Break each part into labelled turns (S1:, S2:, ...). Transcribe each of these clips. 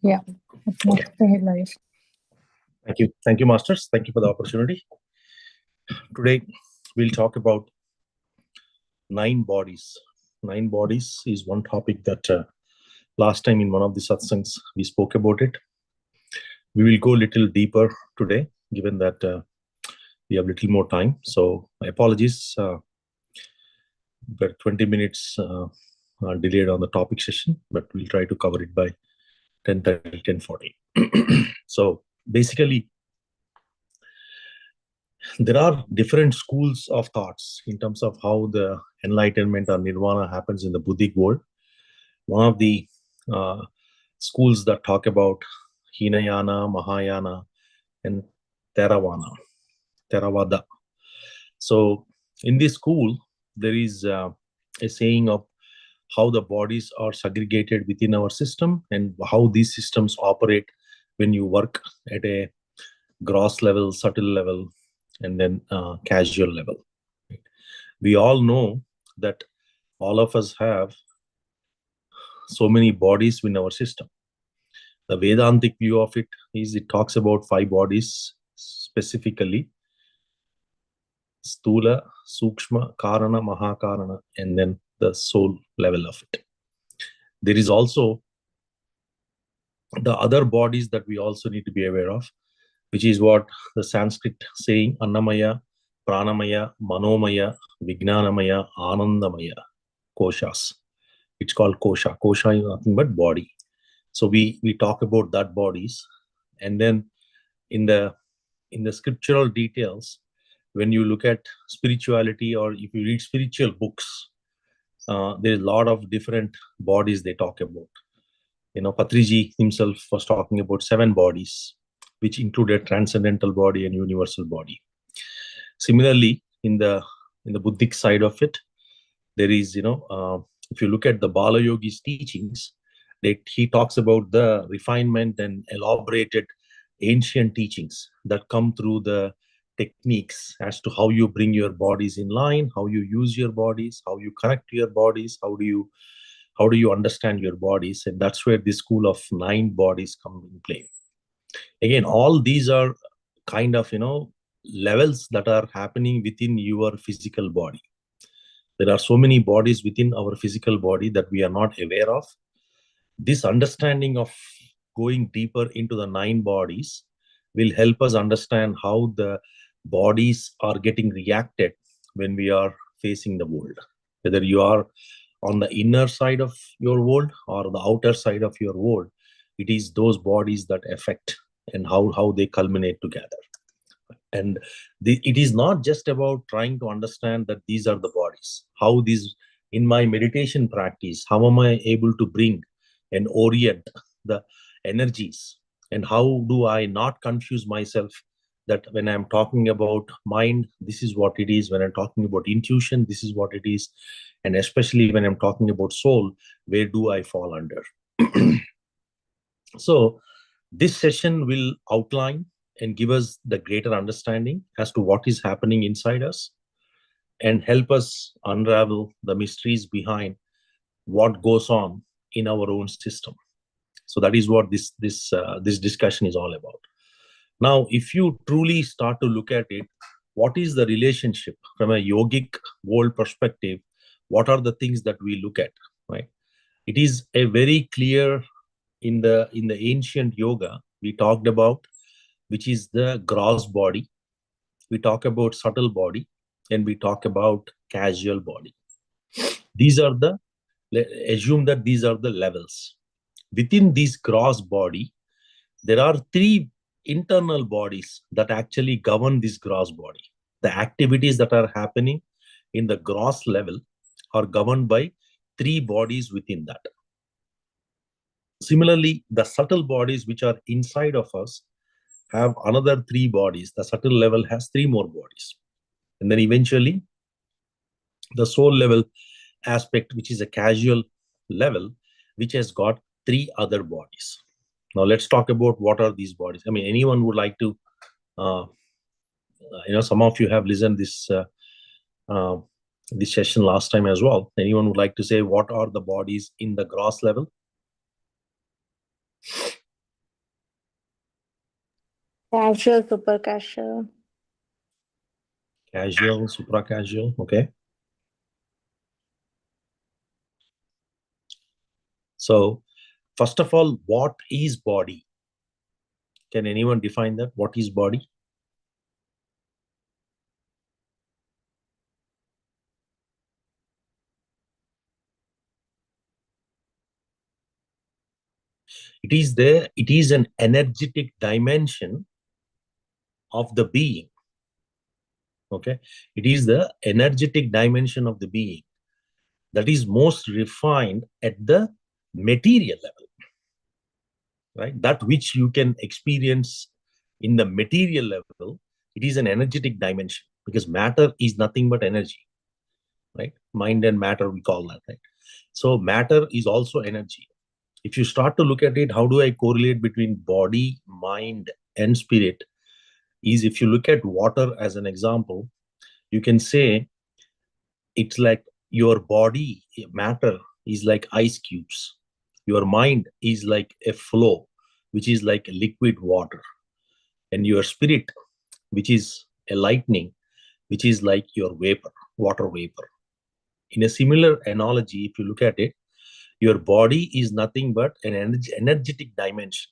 S1: Yeah, it must be live.
S2: Thank you, masters. Thank you for the opportunity. Today, we'll talk about 9 bodies. 9 bodies is one topic that last time in one of the satsangs we spoke about it. We will go a little deeper today, given that we have little more time. So my apologies, but 20 minutes delayed on the topic session, but we'll try to cover it by 10:30, 10:40. So basically, there are different schools of thoughts in terms of how the enlightenment or nirvana happens in the Buddhic world. One of the schools that talk about Hinayana, Mahayana, and Theravada. So in this school, there is a saying of how the bodies are segregated within our system and how these systems operate when you work at a gross level, subtle level, and then casual level. We all know that all of us have so many bodies in our system. The Vedantic view of it is it talks about 5 bodies specifically: Sthula, Sukshma, Karana, Mahakarana, and then the soul level of it. There is also the other bodies that we also need to be aware of, which is what the Sanskrit saying Annamaya, Pranamaya, Manomaya, Vijnanamaya, Anandamaya, Koshas. It's called Kosha. Kosha is nothing but body. So we talk about that bodies, and then in the scriptural details, when you look at spirituality or if you read spiritual books, there's a lot of different bodies they talk about. Patriji himself was talking about 7 bodies, which included transcendental body and universal body. Similarly, in the Buddhic side of it, there is, if you look at the Bala Yogi's teachings, he talks about the refinement and elaborated ancient teachings that come through the techniques as to how you bring your bodies in line, how you use your bodies, how you connect to your bodies, how do you understand your bodies. And that's where this school of 9 bodies come in play. Again, all these are kind of levels that are happening within your physical body. There are so many bodies within our physical body that we are not aware of. This understanding of going deeper into the 9 bodies will help us understand how the bodies are getting reacted when we are facing the world. Whether you are on the inner side of your world or the outer side of your world, it is those bodies that affect and how they culminate together. And it is not just about trying to understand that these are the bodies. How these, in my meditation practice, how am I able to bring and orient the energies, and how do I not confuse myself that when I'm talking about mind, this is what it is. When I'm talking about intuition, this is what it is. And especially when I'm talking about soul, where do I fall under? So this session will outline and give us the greater understanding as to what is happening inside us and help us unravel the mysteries behind what goes on in our own system. So that is what this discussion is all about. Now, if you truly start to look at it, what is the relationship from a yogic world perspective? What are the things that we look at, right? It is a very clear in the ancient yoga we talked about, which is the gross body. We talk about subtle body, and we talk about casual body. Assume that these are the levels. Within this gross body, there are 3 internal bodies that actually govern this gross body. The activities that are happening in the gross level are governed by 3 bodies within that. Similarly, the subtle bodies which are inside of us have another 3 bodies. The subtle level has 3 more bodies. And then eventually, the soul level aspect, which is a casual level, which has got 3 other bodies. Now, let's talk about what are these bodies. I mean, anyone would like to, some of you have listened this session last time as well. Anyone would like to say what are the bodies in the gross level?
S1: Casual, super casual.
S2: Casual, supra-casual, okay. So, first of all, what is body? Can anyone define that? What is body? It is an energetic dimension of the being. Okay. It is the energetic dimension of the being that is most refined at the material level, right? That which you can experience in the material level, it is an energetic dimension, because matter is nothing but energy, right? Mind and matter, we call that, right? So matter is also energy. If you start to look at it, how do I correlate between body, mind, and spirit? Is if you look at water as an example, you can say it's like your body, matter, is like ice cubes. Your mind is like a flow, which is like liquid water. And your spirit, which is a lightning, which is like your vapor, water vapor. In a similar analogy, if you look at it, your body is nothing but an energetic dimension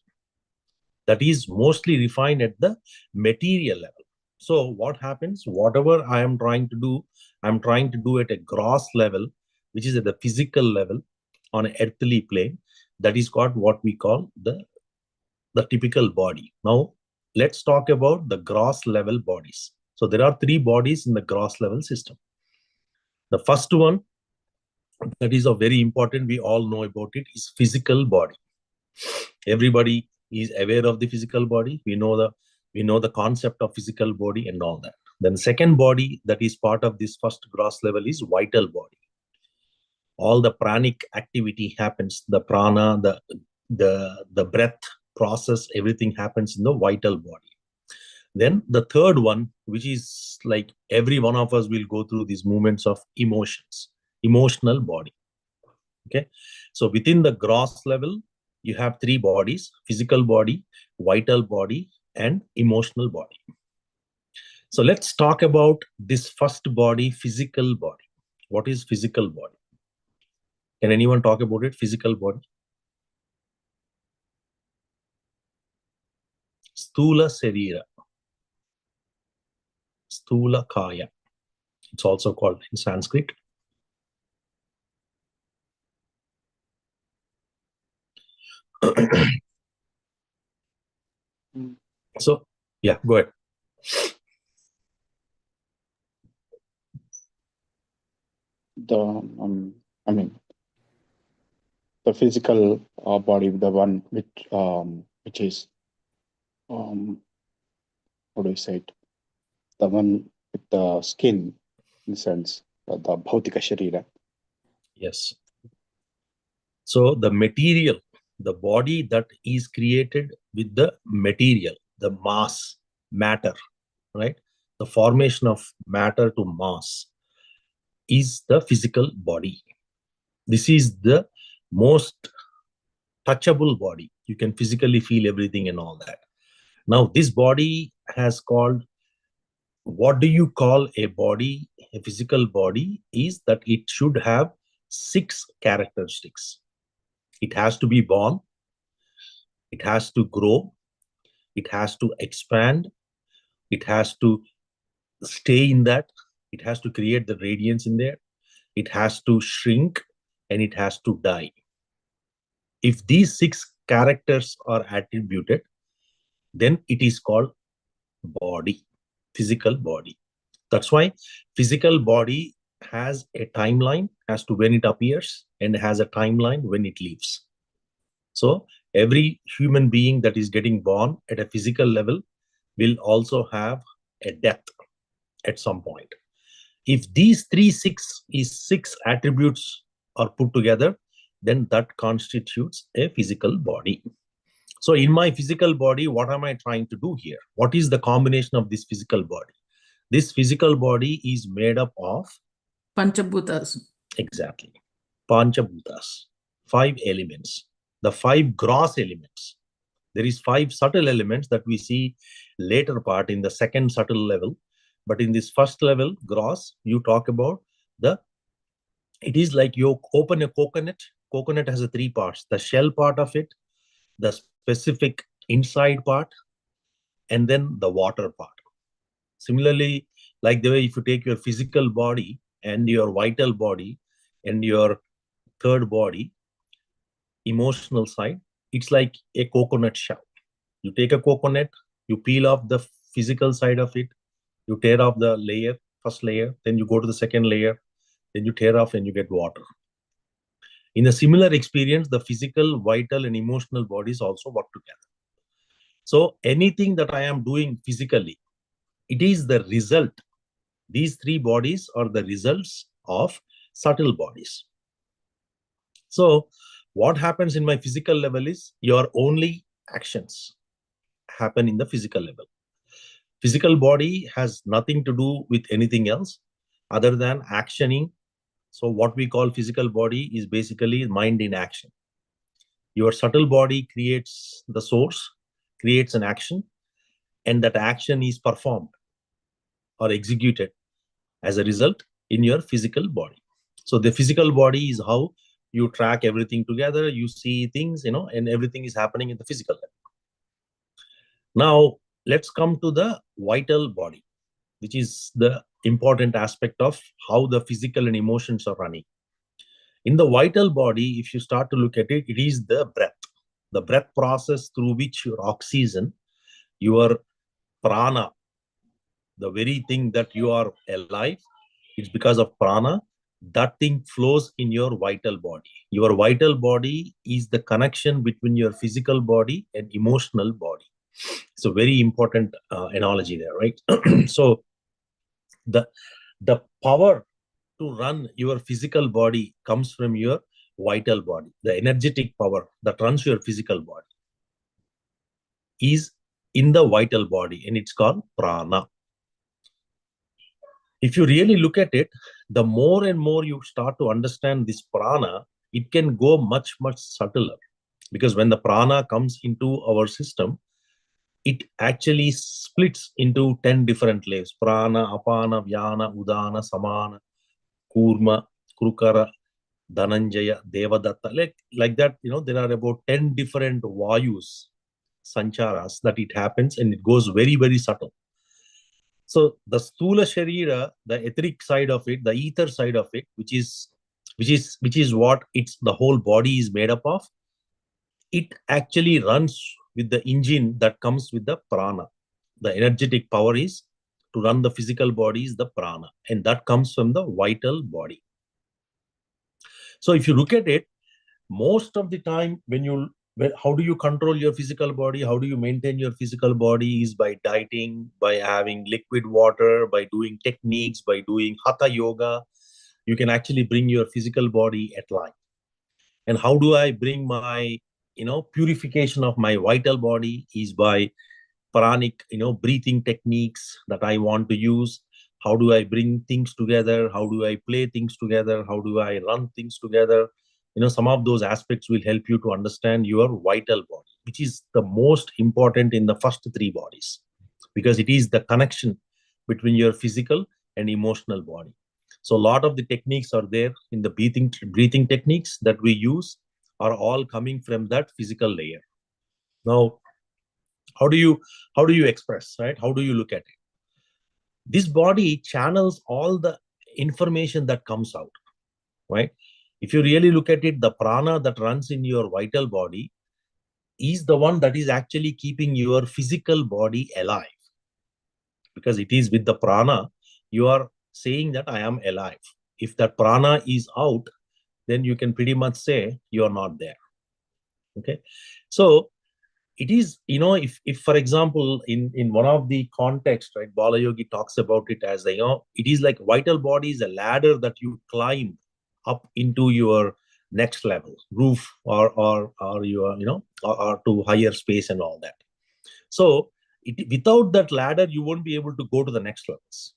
S2: that is mostly refined at the material level. So what happens? Whatever I am trying to do, I'm trying to do at a gross level, which is at the physical level on an earthly plane. That is got what we call the typical body. Now, let's talk about the gross level bodies. So there are three bodies in the gross level system. The first one, that is a very important, we all know about it, is physical body. Everybody is aware of the physical body. We know the concept of physical body and all that. Then second body that is part of this first gross level is vital body. All the pranic activity happens, the prana, the breath process, everything happens in the vital body. Then the third one, which is like every one of us will go through these movements of emotions, emotional body. Okay. So within the gross level, you have three bodies: physical body, vital body, and emotional body. So let's talk about this first body, physical body. What is physical body? Can anyone talk about it? Physical body. Sthula Sharira. Sthula Kaya. It's also called in Sanskrit. So, yeah, go ahead.
S3: The physical body, the one which is how do you say it? The one with the skin, in the sense, the bhautika sharira.
S2: Yes. So the material, the body that is created with the material, the mass, matter, right? The formation of matter to mass is the physical body. This is the most touchable body. You can physically feel everything and all that. Now, this body has called, what do you call a body? A physical body is that it should have 6 characteristics. It has to be born, it has to grow, it has to expand, it has to stay in that, it has to create the radiance in there, it has to shrink, and it has to die. If these 6 characters are attributed, then it is called body, physical body. That's why physical body has a timeline as to when it appears and has a timeline when it leaves. So every human being that is getting born at a physical level will also have a death at some point. If these 6 attributes are put together, then that constitutes a physical body. So in my physical body, what am I trying to do here? What is the combination of this physical body? This physical body is made up of
S4: Panchabhutas.
S2: Exactly. Panchabhutas. 5 elements. The 5 gross elements. There is 5 subtle elements that we see later part, in the second subtle level. But in this first level, gross, you talk about it is like you open a coconut. Coconut has 3 parts: the shell part of it, the specific inside part, and then the water part. Similarly, like the way if you take your physical body and your vital body and your third body, emotional side, it's like a coconut shell. You take a coconut, you peel off the physical side of it, you tear off the layer, first layer, then you go to the second layer, then you tear off and you get water. In a similar experience, the physical, vital, and emotional bodies also work together. So anything that I am doing physically, it is the result. These 3 bodies are the results of subtle bodies. So what happens in my physical level is your only actions happen in the physical level. Physical body has nothing to do with anything else other than actioning. So what we call physical body is basically mind in action. Your subtle body creates the source, creates an action, and that action is performed or executed as a result in your physical body. So the physical body is how you track everything together, you see things, and everything is happening in the physical level. Now, let's come to the vital body, which is the important aspect of how the physical and emotions are running. In the vital body, if you start to look at it, it is the breath process through which your oxygen, your prana, the very thing that you are alive, it's because of prana, that thing flows in your vital body. Your vital body is the connection between your physical body and emotional body. It's a very important analogy there, right? So the power to run your physical body comes from your vital body. The energetic power that runs your physical body is in the vital body, and it's called prana. If you really look at it, the more and more you start to understand this prana, it can go much, much subtler. Because when the prana comes into our system, it actually splits into 10 different layers. Prana, apana, vyana, udana, samana, kurma, krukara, dhananjaya, devadatta. Like that, there are about 10 different vayus, sancharas, that it happens, and it goes very, very subtle. So the Sthula Sharira, the etheric side of it, the ether side of it, which is what the whole body is made up of, it actually runs with the engine that comes with the prana. The energetic power is to run the physical body is the prana, and that comes from the vital body. So if you look at it, most of the time how do you control your physical body? How do you maintain your physical body? Is by dieting, by having liquid water, by doing techniques, by doing hatha yoga. You can actually bring your physical body at line. And how do I bring my, purification of my vital body is by pranic, breathing techniques that I want to use. How do I bring things together? How do I play things together? How do I run things together? Some of those aspects will help you to understand your vital body, which is the most important in the first 3 bodies, because it is the connection between your physical and emotional body. So a lot of the techniques are there in the breathing techniques that we use are all coming from that physical layer. Now, how do you express, right? How do you look at it? This body channels all the information that comes out, right? If you really look at it, the prana that runs in your vital body is the one that is actually keeping your physical body alive. Because it is with the prana, you are saying that I am alive. If that prana is out, then you can pretty much say you are not there. Okay. So it is, if for example, in one of the contexts, right, Bala Yogi talks about it as, it is like vital body is a ladder that you climb up into your next level, roof or your, or to higher space and all that. So without that ladder, you won't be able to go to the next levels.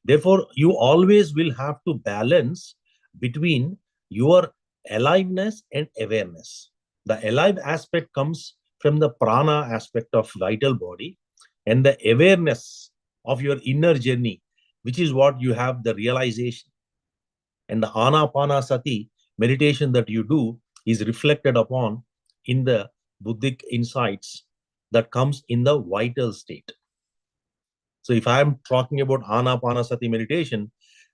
S2: Therefore, you always will have to balance between your aliveness and awareness. The alive aspect comes from the prana aspect of vital body, and the awareness of your inner journey, which is what you have the realization. And the Anapanasati meditation that you do is reflected upon in the Buddhic insights that comes in the vital state. So if I'm talking about Anapanasati meditation,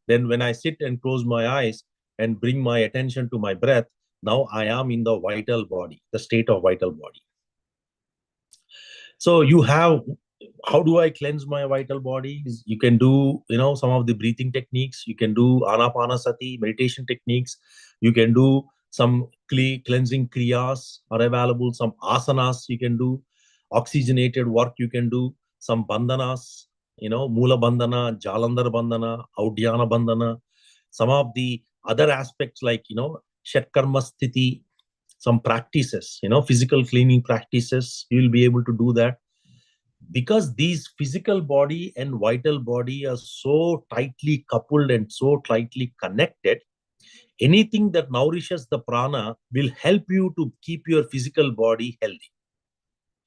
S2: then when I sit and close my eyes and bring my attention to my breath, now I am in the vital body, the state of vital body. So you have, how do I cleanse my vital body? You can do, some of the breathing techniques. You can do Anapanasati meditation techniques. You can do some cleansing kriyas are available. Some asanas you can do. Oxygenated work you can do. Some bandhanas, Mula bandhana, Jalandhar bandhana, Audhyana bandhana. Some of the other aspects like, Shatkarma sthiti, some practices, physical cleaning practices, you will be able to do that. Because these physical body and vital body are so tightly coupled and so tightly connected, anything that nourishes the prana will help you to keep your physical body healthy.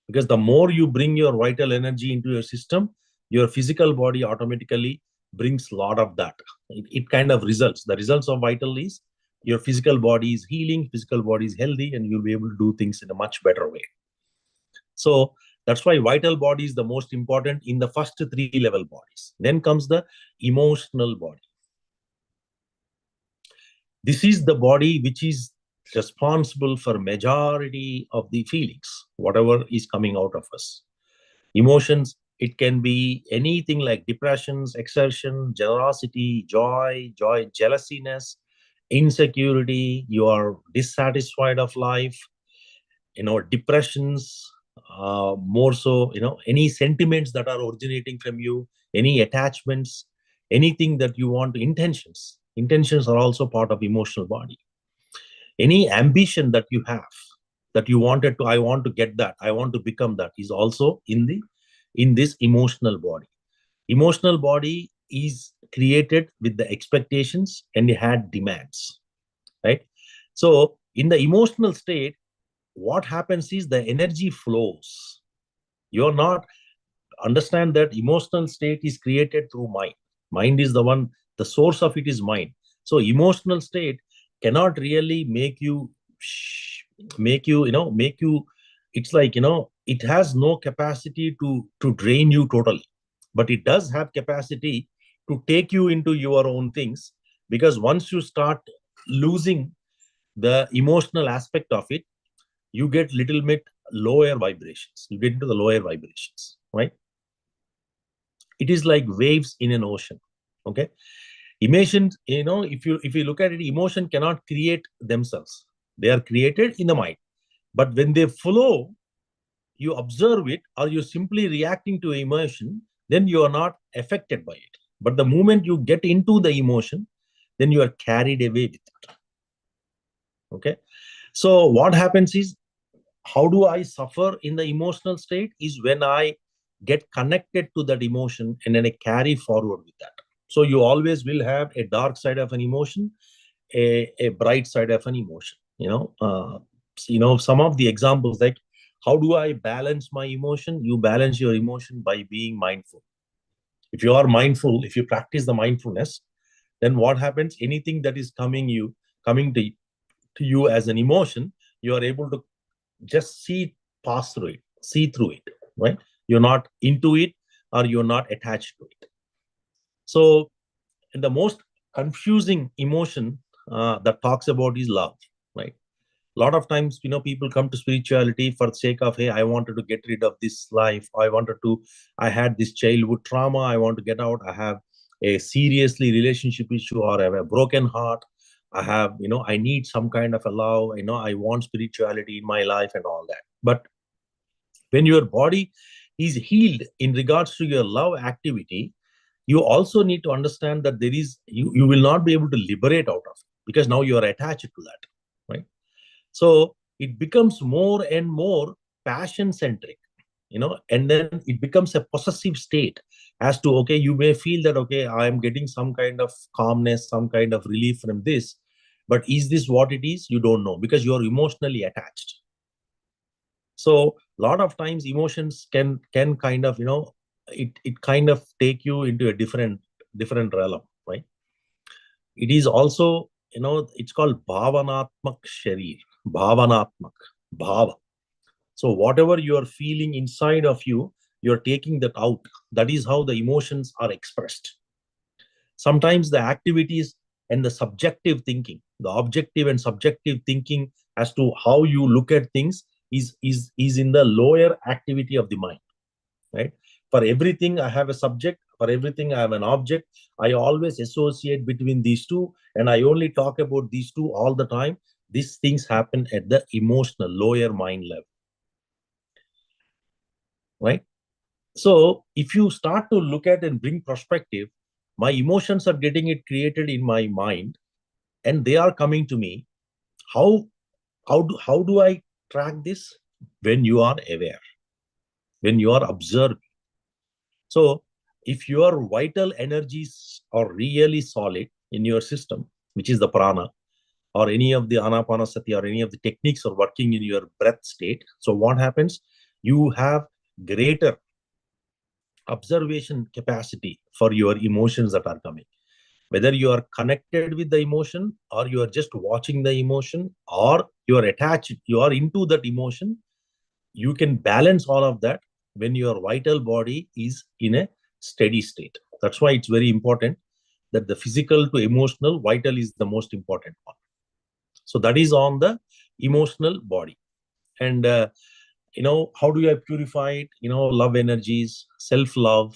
S2: Because the more you bring your vital energy into your system, your physical body automatically brings a lot of that. It kind of results. The results of vital is your physical body is healing, physical body is healthy, and you'll be able to do things in a much better way. So that's why vital body is the most important in the first 3 level bodies. Then comes the emotional body. This is the body which is responsible for majority of the feelings, whatever is coming out of us. Emotions, it can be anything like depressions, exertion, generosity, joy, jealousiness, insecurity, you are dissatisfied of life, depressions, more so, any sentiments that are originating from you, any attachments, anything that you want, intentions are also part of emotional body. Any ambition that you have, that you wanted to, I want to get that, I want to become that, is also in this emotional body. Emotional body is created with the expectations and it had demands, right? So in the emotional state, what happens is the energy flows. You're not understand that emotional state is created through mind. Mind is the one, the source of it is mind. So emotional state cannot really make you, it's like, it has no capacity to drain you totally, but it does have capacity to take you into your own things. Because once you start losing the emotional aspect of it, you get little bit lower vibrations. You get into the lower vibrations, right? It is like waves in an ocean. Okay. Emotions, if you look at it, emotion cannot create themselves. They are created in the mind. But when they flow, you observe it, or you're simply reacting to emotion, then you are not affected by it. But the moment you get into the emotion, then you are carried away with it. Okay. So what happens is, how do I suffer in the emotional state is when I get connected to that emotion and then I carry forward with that. So you always will have a dark side of an emotion, a bright side of an emotion. Some of the examples like, how do I balance my emotion? You balance your emotion by being mindful. If you are mindful, if you practice the mindfulness, then what happens? Anything that is coming to you as an emotion, you are able to just pass through it, see through it, right? You're not into it or you're not attached to it. So, and the most confusing emotion that talks about is love, right? A lot of times, people come to spirituality for the sake of, hey, I wanted to get rid of this life. I had this childhood trauma. I want to get out. I have a seriously relationship issue, or I have a broken heart. I have, I need some kind of a love. I want spirituality in my life and all that. But when your body is healed in regards to your love activity, you also need to understand that you will not be able to liberate out of it, because now you are attached to that, right? So it becomes more and more passion centric, and then it becomes a possessive state as to, okay, you may feel that, okay, I am getting some kind of calmness, some kind of relief from this, but is this what it is? You don't know, because you are emotionally attached. So a lot of times emotions can kind of, it kind of take you into a different realm, right? It is also, it's called Bhavanatmak Sharir. Bhavanatmak. Bhava. So whatever you are feeling inside of you, you're taking that out. That is how the emotions are expressed. Sometimes the activities and the subjective thinking, the objective and subjective thinking as to how you look at things is in the lower activity of the mind, right? For everything, I have a subject. For everything, I have an object. I always associate between these two, and I only talk about these two all the time. These things happen at the emotional, lower mind level, right? So if you start to look at and bring perspective, my emotions are getting it created in my mind, and they are coming to me. How do I track this? When you are aware, when you are observing. So if your vital energies are really solid in your system, which is the prana, or any of the anapanasati, or any of the techniques are working in your breath state, so what happens? You have greater observation capacity for your emotions that are coming. Whether you are connected with the emotion, or you are just watching the emotion, or you are attached, you are into that emotion, you can balance all of that when your vital body is in a steady state. That's why it's very important that the physical to emotional, vital is the most important one. So that is on the emotional body. And how do I purify it? Love energies, self-love,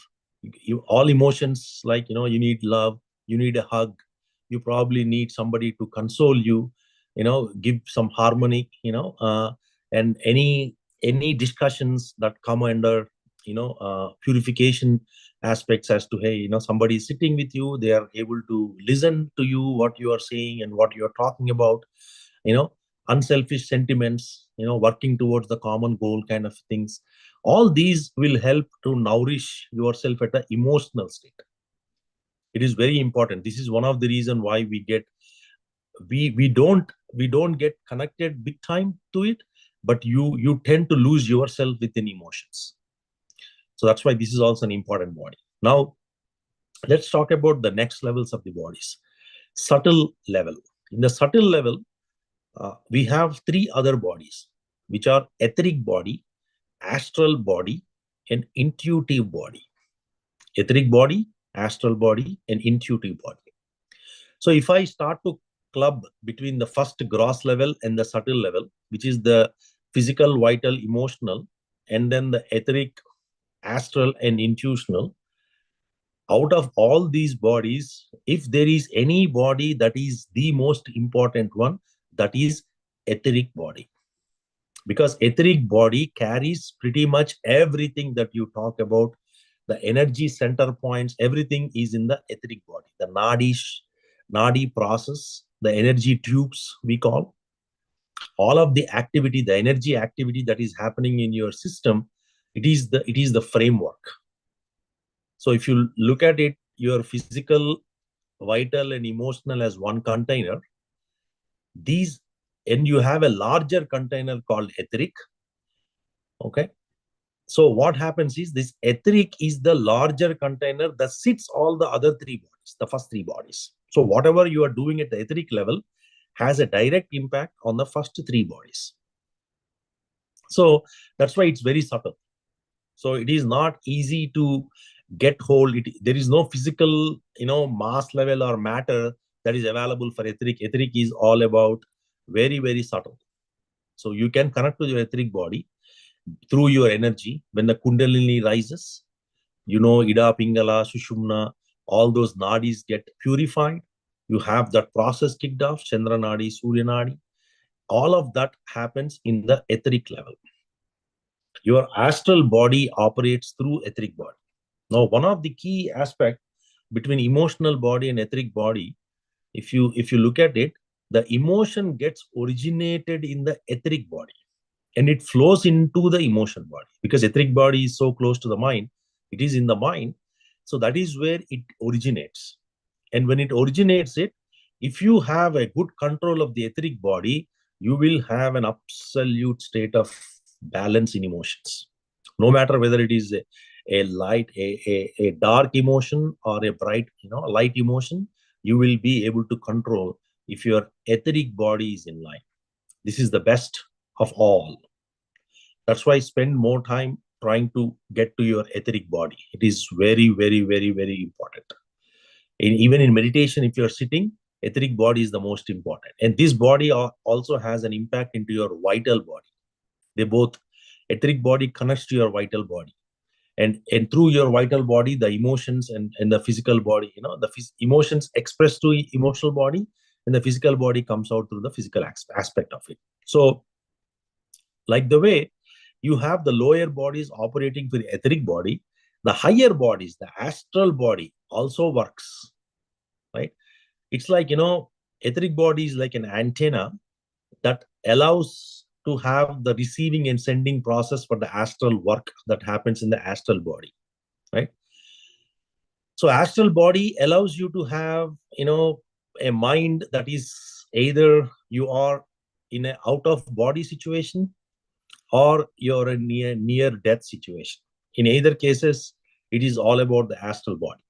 S2: all emotions, like, you need love, you need a hug, you probably need somebody to console you, give some harmony, and any discussions that come under, purification aspects, as to, hey, somebody is sitting with you, they are able to listen to you, what you are saying and what you are talking about, unselfish sentiments, working towards the common goal kind of things. All these will help to nourish yourself at an emotional state. It is very important. This is one of the reasons why we don't get connected big time to it, but you tend to lose yourself within emotions. So that's why this is also an important body. Now, let's talk about the next levels of the bodies. Subtle level. In the subtle level, we have three other bodies, which are etheric body, astral body, and intuitive body. Etheric body, astral body, and intuitive body. So if I start to club between the first gross level and the subtle level, which is the physical, vital, emotional, and then the etheric, astral, and intuitional, out of all these bodies, if there is any body that is the most important one, that is etheric body. Because etheric body carries pretty much everything that you talk about. The energy center points, everything is in the etheric body. The nadi process, the energy tubes we call, all of the activity, the energy activity that is happening in your system, it is the framework. So if you look at it, your physical, vital, and emotional as one container, and you have a larger container called etheric. Okay. So what happens is, this etheric is the larger container that sits all the other three bodies, the first three bodies. So whatever you are doing at the etheric level has a direct impact on the first three bodies. So that's why it's very subtle. So it is not easy to get hold. There is no physical, mass level or matter that is available for etheric. Etheric is all about very, very subtle. So you can connect to your etheric body through your energy. When the Kundalini rises, Ida, Pingala, Sushumna, all those nadis get purified. You have that process kicked off, Chandra Nadi, Surya Nadi. All of that happens in the etheric level. Your astral body operates through etheric body. Now, one of the key aspects between emotional body and etheric body, if you look at it, the emotion gets originated in the etheric body, and it flows into the emotion body, because etheric body is so close to the mind. It is in the mind. So that is where it originates. And when it originates if you have a good control of the etheric body, you will have an absolute state of balance in emotions. No matter whether it is a light, a dark emotion or a bright, light emotion, you will be able to control if your etheric body is in line. This is the best of all. That's why spend more time trying to get to your etheric body. It is very, very, very, very important. Even in meditation, if you're sitting, etheric body is the most important. And this body also has an impact into your vital body. They both, etheric body connects to your vital body. And through your vital body, the emotions and the physical body, emotions expressed to emotional body, and the physical body comes out through the physical aspect of it. So, like the way you have the lower bodies operating for the etheric body, the higher bodies, the astral body also works, right? It's like, etheric body is like an antenna that allows to have the receiving and sending process for the astral work that happens in the astral body, right? So astral body allows you to have, a mind that is either you are in an out of body situation or you're in near death situation. In either cases, it is all about the astral body.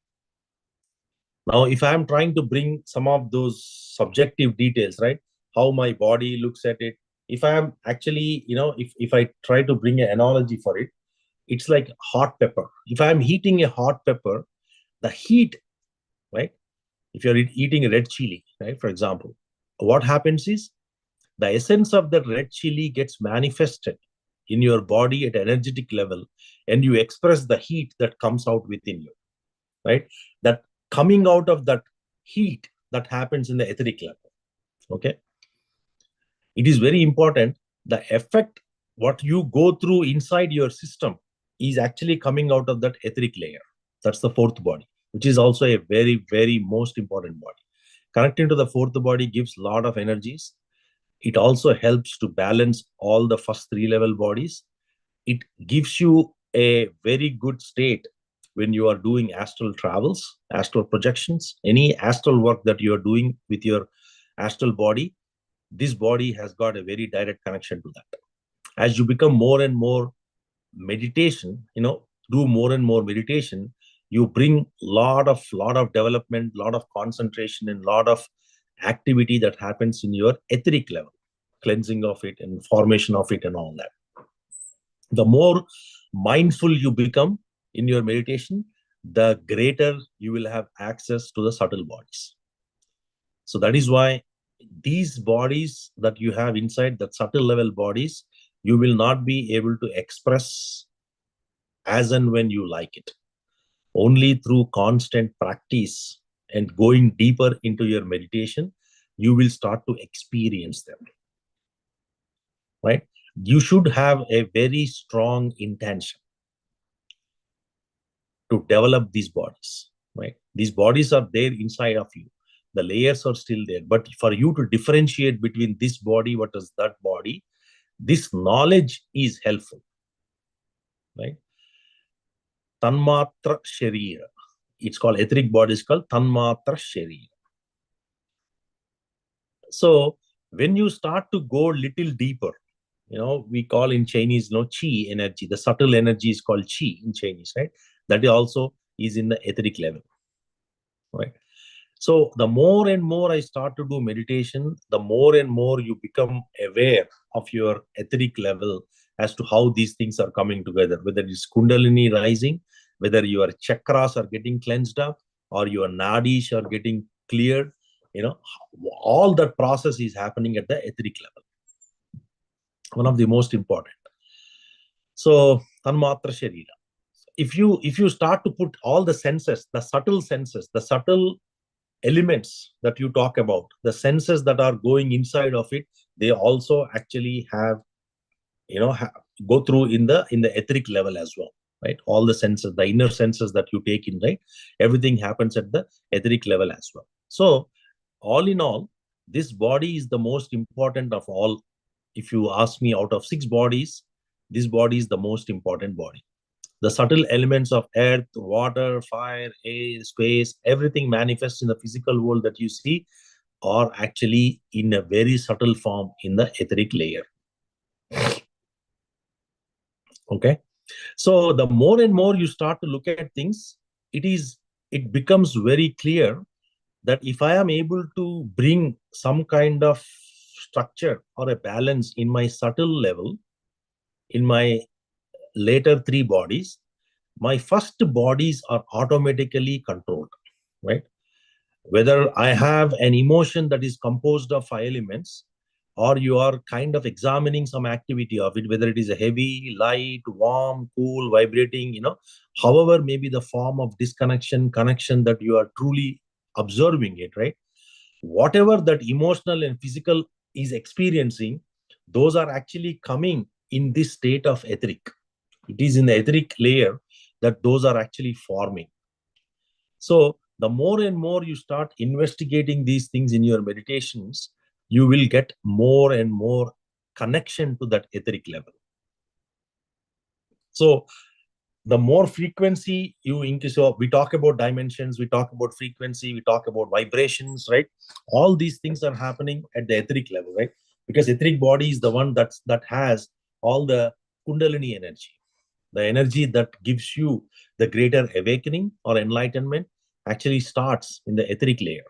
S2: Now, if I'm trying to bring some of those subjective details, right, how my body looks at it, if I'm actually, if I try to bring an analogy for it, it's like hot pepper. If I'm heating a hot pepper, the heat, right, if you're eating a red chili, right, for example, what happens is the essence of that red chili gets manifested in your body at energetic level, and you express the heat that comes out within you, right? That coming out of that heat that happens in the etheric level, okay? It is very important. The effect, what you go through inside your system is actually coming out of that etheric layer. That's the fourth body, which is also a very, very most important body. Connecting to the fourth body gives a lot of energies. It also helps to balance all the first three level bodies. It gives you a very good state when you are doing astral travels, astral projections, any astral work that you are doing with your astral body. This body has got a very direct connection to that. As you become more and more meditation, do more and more meditation, you bring lot of development, lot of concentration, and lot of activity that happens in your etheric level, cleansing of it and formation of it and all that. The more mindful you become in your meditation, the greater you will have access to the subtle bodies. So that is why these bodies that you have inside, that subtle level bodies, you will not be able to express as and when you like it. Only through constant practice and going deeper into your meditation, you will start to experience them, right? You should have a very strong intention to develop these bodies, right? These bodies are there inside of you. The layers are still there. But for you to differentiate between this body, what is that body, this knowledge is helpful, right? Tanmatra Sharira. It's called, etheric body is called Tanmatra Sharira. So when you start to go little deeper, we call in Chinese, chi energy. The subtle energy is called chi in Chinese, right? That also is in the etheric level, right? So the more and more I start to do meditation, the more and more you become aware of your etheric level as to how these things are coming together, whether it's Kundalini rising, whether your chakras are getting cleansed up, or your Nadis are getting cleared. All that process is happening at the etheric level. One of the most important. So, Tanmatra Sharira. If you start to put all the senses, the subtle elements that you talk about, the senses that are going inside of it, they also actually have, go through in the etheric level as well, right? All the senses, the inner senses that you take in, right? Everything happens at the etheric level as well. So, all in all, this body is the most important of all. If you ask me, out of 6 bodies, this body is the most important body. The subtle elements of earth, water, fire, air, space, everything manifests in the physical world that you see are actually in a very subtle form in the etheric layer. Okay. So the more and more you start to look at things, it becomes very clear that if I am able to bring some kind of structure or a balance in my subtle level, in my later three bodies, my first bodies are automatically controlled, right? Whether I have an emotion that is composed of 5 elements, or you are kind of examining some activity of it, whether it is a heavy, light, warm, cool, vibrating, however may be the form of disconnection, connection that you are truly observing it, right? Whatever that emotional and physical is experiencing, those are actually coming in this state of etheric. It is in the etheric layer that those are actually forming. So the more and more you start investigating these things in your meditations, you will get more and more connection to that etheric level. So the more frequency you increase, so we talk about dimensions, we talk about frequency, we talk about vibrations, right? All these things are happening at the etheric level, right? Because etheric body is the one that has all the Kundalini energy, the energy that gives you the greater awakening or enlightenment actually starts in the etheric layer.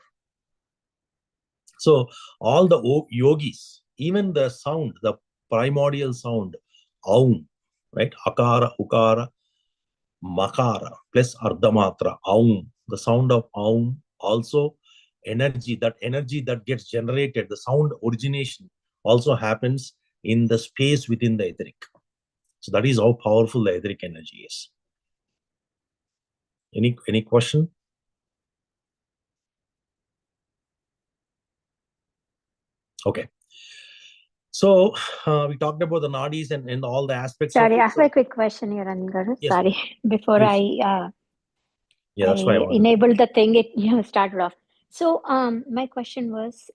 S2: So all the yogis, even the sound, the primordial sound, aum, right? Akara, ukara, makara plus ardhamatra, aum, the sound of aum, also energy, that energy that gets generated, the sound origination also happens in the space within the etheric. So that is how powerful the etheric energy is. Any question? Okay. So we talked about the nadis and all the aspects
S1: Sorry,
S2: of
S1: I
S2: it.
S1: have a quick question here, Anil.
S2: Yes,
S1: Sorry, before
S2: please.
S1: I
S2: That's why I wanted
S1: enabled the thing, it started off. So my question was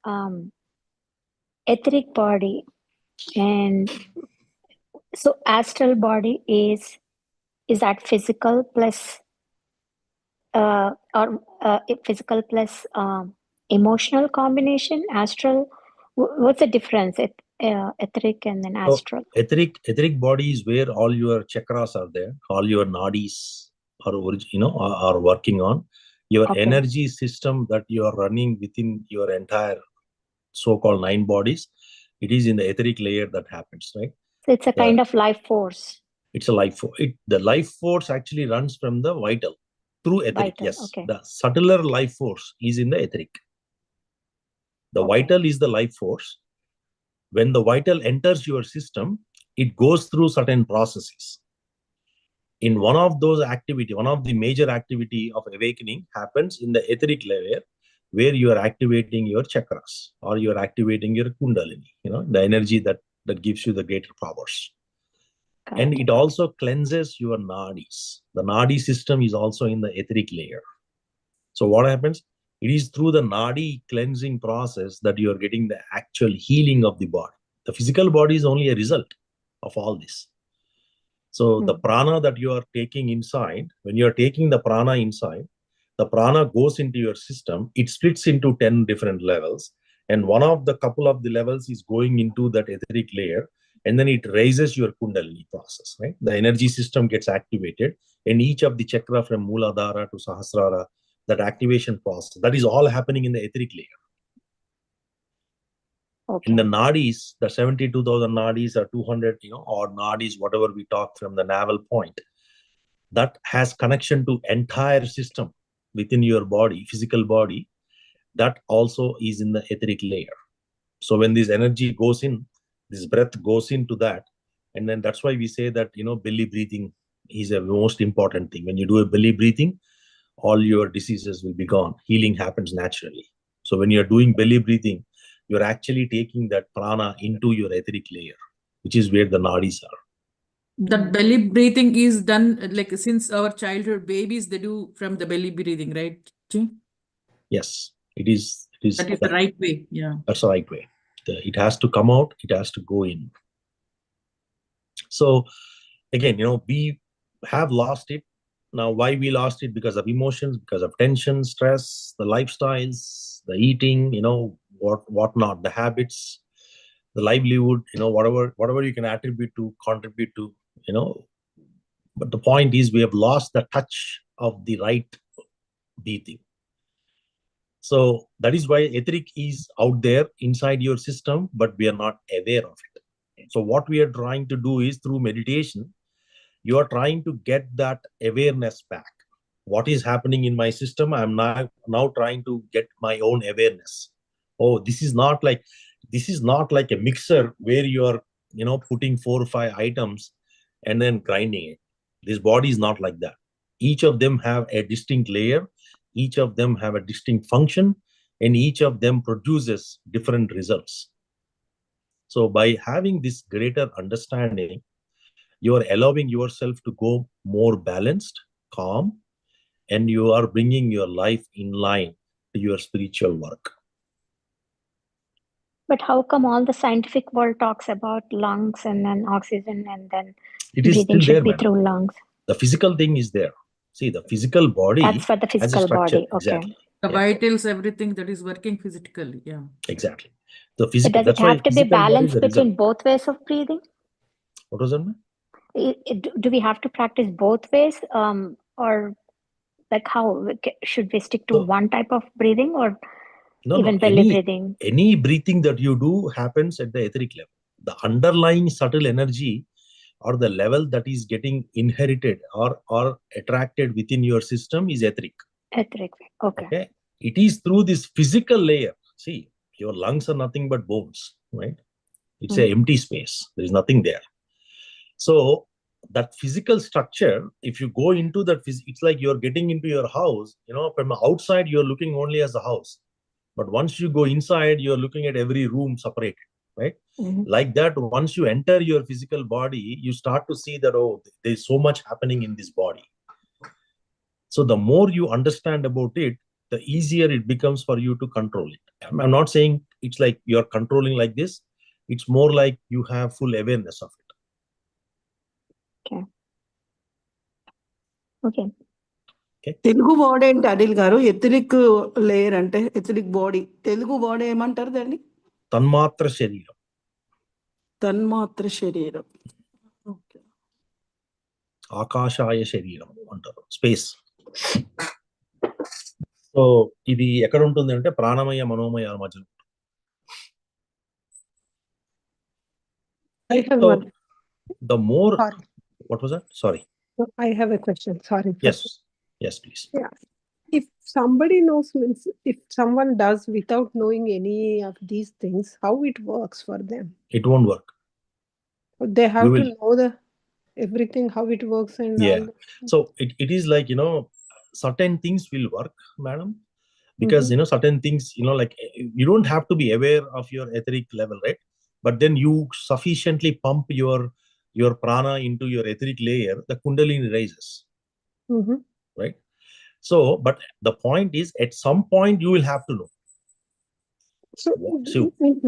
S1: etheric body, and so astral body is that physical plus physical plus emotional combination? Astral, what's the difference? Etheric and then
S2: So
S1: astral.
S2: etheric body is where all your chakras are there, all your nadis are working on. Your
S1: Okay.
S2: energy system that you are running within your entire so-called 9 bodies, it is in the etheric layer that happens, right?
S1: So it's a kind of life force.
S2: It's a life force. The life force actually runs from the vital through etheric.
S1: Vital,
S2: Yes,
S1: okay.
S2: the subtler life force is in the etheric. The
S1: Okay.
S2: vital is the life force. When the vital enters your system, it goes through certain processes. In one of those activity, one of the major activity of awakening happens in the etheric layer, where you are activating your chakras or you are activating your Kundalini, the energy that gives you the greater powers.
S1: Got
S2: And
S1: it.
S2: it also cleanses your nadis. The nadi system is also in the etheric layer. So what happens? It is through the nadi cleansing process that you are getting the actual healing of the body. The physical body is only a result of all this. So the prana that you are taking inside, when you are taking the prana inside, the prana goes into your system. It splits into 10 different levels. And one of the couple of the levels is going into that etheric layer. And then it raises your Kundalini process, right? The energy system gets activated. And each of the chakra from Muladhara to Sahasrara, that activation process, that is all happening in the etheric layer.
S1: Okay.
S2: In the nadis, the 72,000 nadis or 200, or nadis, whatever we talk from the navel point, that has connection to entire system within your body, physical body, that also is in the etheric layer. So when this energy goes in, this breath goes into that, and then that's why we say that, belly breathing is a most important thing. When you do a belly breathing, all your diseases will be gone. Healing happens naturally. So when you're doing belly breathing, you're actually taking that prana into your etheric layer, which is where the nadis are.
S4: That belly breathing is done like since our childhood, babies, they do from the belly breathing, right?
S2: Yes, it is.
S4: That is the right way. Yeah.
S2: That's the right way. It has to come out, it has to go in. So again, we have lost it. Now, why we lost it? Because of emotions, because of tension, stress, the lifestyles, the eating, whatnot, the habits, the livelihood, whatever you can attribute to, contribute to, But the point is, we have lost the touch of the right breathing. So that is why etheric is out there inside your system, but we are not aware of it. So what we are trying to do is, through meditation, you are trying to get that awareness back. What is happening in my system? I'm now trying to get my own awareness. Oh, this is not like a mixer where you are, putting 4 or 5 items and then grinding it. This body is not like that. Each of them have a distinct layer, each of them have a distinct function, and each of them produces different results. So by having this greater understanding, you are allowing yourself to go more balanced, calm, and you are bringing your life in line to your spiritual work.
S1: But how come all the scientific world talks about lungs and then oxygen and then
S2: It is
S1: breathing
S2: still
S1: should
S2: there,
S1: be
S2: madam.
S1: through lungs?
S2: The physical thing is there. See, the physical body
S1: That's for the
S2: has a
S1: physical
S2: structure.
S1: body. Okay.
S2: Exactly.
S4: The
S2: Yeah,
S4: vitals, everything that is working physically. Yeah.
S2: exactly. The
S1: But
S2: physical.
S1: does it
S2: That's why
S1: have to be
S2: physical body is
S1: balanced
S2: the result.
S1: between both ways of breathing?
S2: What was that, ma'am?
S1: Do we have to practice both ways? Or like how should we stick to
S2: So,
S1: one type of breathing or
S2: no.
S1: even belly breathing?
S2: Any breathing that you do happens at the etheric level. The underlying subtle energy or the level that is getting inherited or attracted within your system is etheric.
S1: Etheric. Okay.
S2: Okay. It is through this physical layer. See, your lungs are nothing but bones, right? It's an empty space. There is nothing there. So that physical structure, if you go into that, it's like you're getting into your house, from outside, you're looking only as a house. But once you go inside, you're looking at every room separated, right? Like that, once you enter your physical body, you start to see that, oh, there's so much happening in this body. So the more you understand about it, the easier it becomes for you to control it. I'm not saying it's like you're controlling like this. It's more like you have full awareness of it.
S1: Okay. Okay.
S5: Telugu word ఏంటి అనిల్ గారు? Etheric layer అంటే etheric body, Telugu word ఏమంటారు దాన్ని?
S2: తన్మాత్ర శరీరం.
S5: తన్మాత్ర శరీరం. Okay.
S2: ఆకాశాయ శరీరం అంటారు, space. So ఇది ఎక్కడ ఉంటుంది అంటే ప్రాణమయ మనోమయ మధ్యలో.
S6: I have
S2: So,
S6: one.
S2: the more.
S6: Sorry.
S2: What was that? Sorry.
S6: I have a question. Sorry.
S2: Yes, please.
S6: Yeah. If somebody knows, means if someone does without knowing any of these things, how it works for them?
S2: It won't work.
S6: They have to know everything, how it works and
S2: Yeah.
S6: all.
S2: So it is like, certain things will work, madam, because certain things, like you don't have to be aware of your etheric level, right? But then you sufficiently pump your prana into your etheric layer, the Kundalini rises. Right? So, but the point is, at some point you will have to know.
S6: So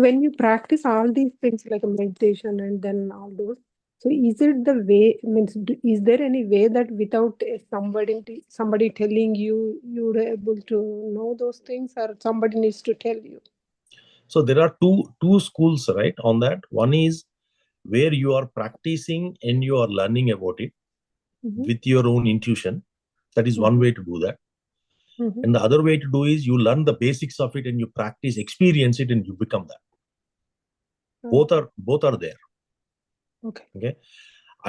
S6: when you practice all these things like meditation and then all those, so is it the way, means is there any way that without somebody telling you, you're able to know those things, or somebody needs to tell you?
S2: So there are two schools, right, on that. One is where you are practicing and you are learning about it with your own intuition. That is one way to do that. And the other way to do is you learn the basics of it and you practice, experience it, and you become that. Both are there. Okay.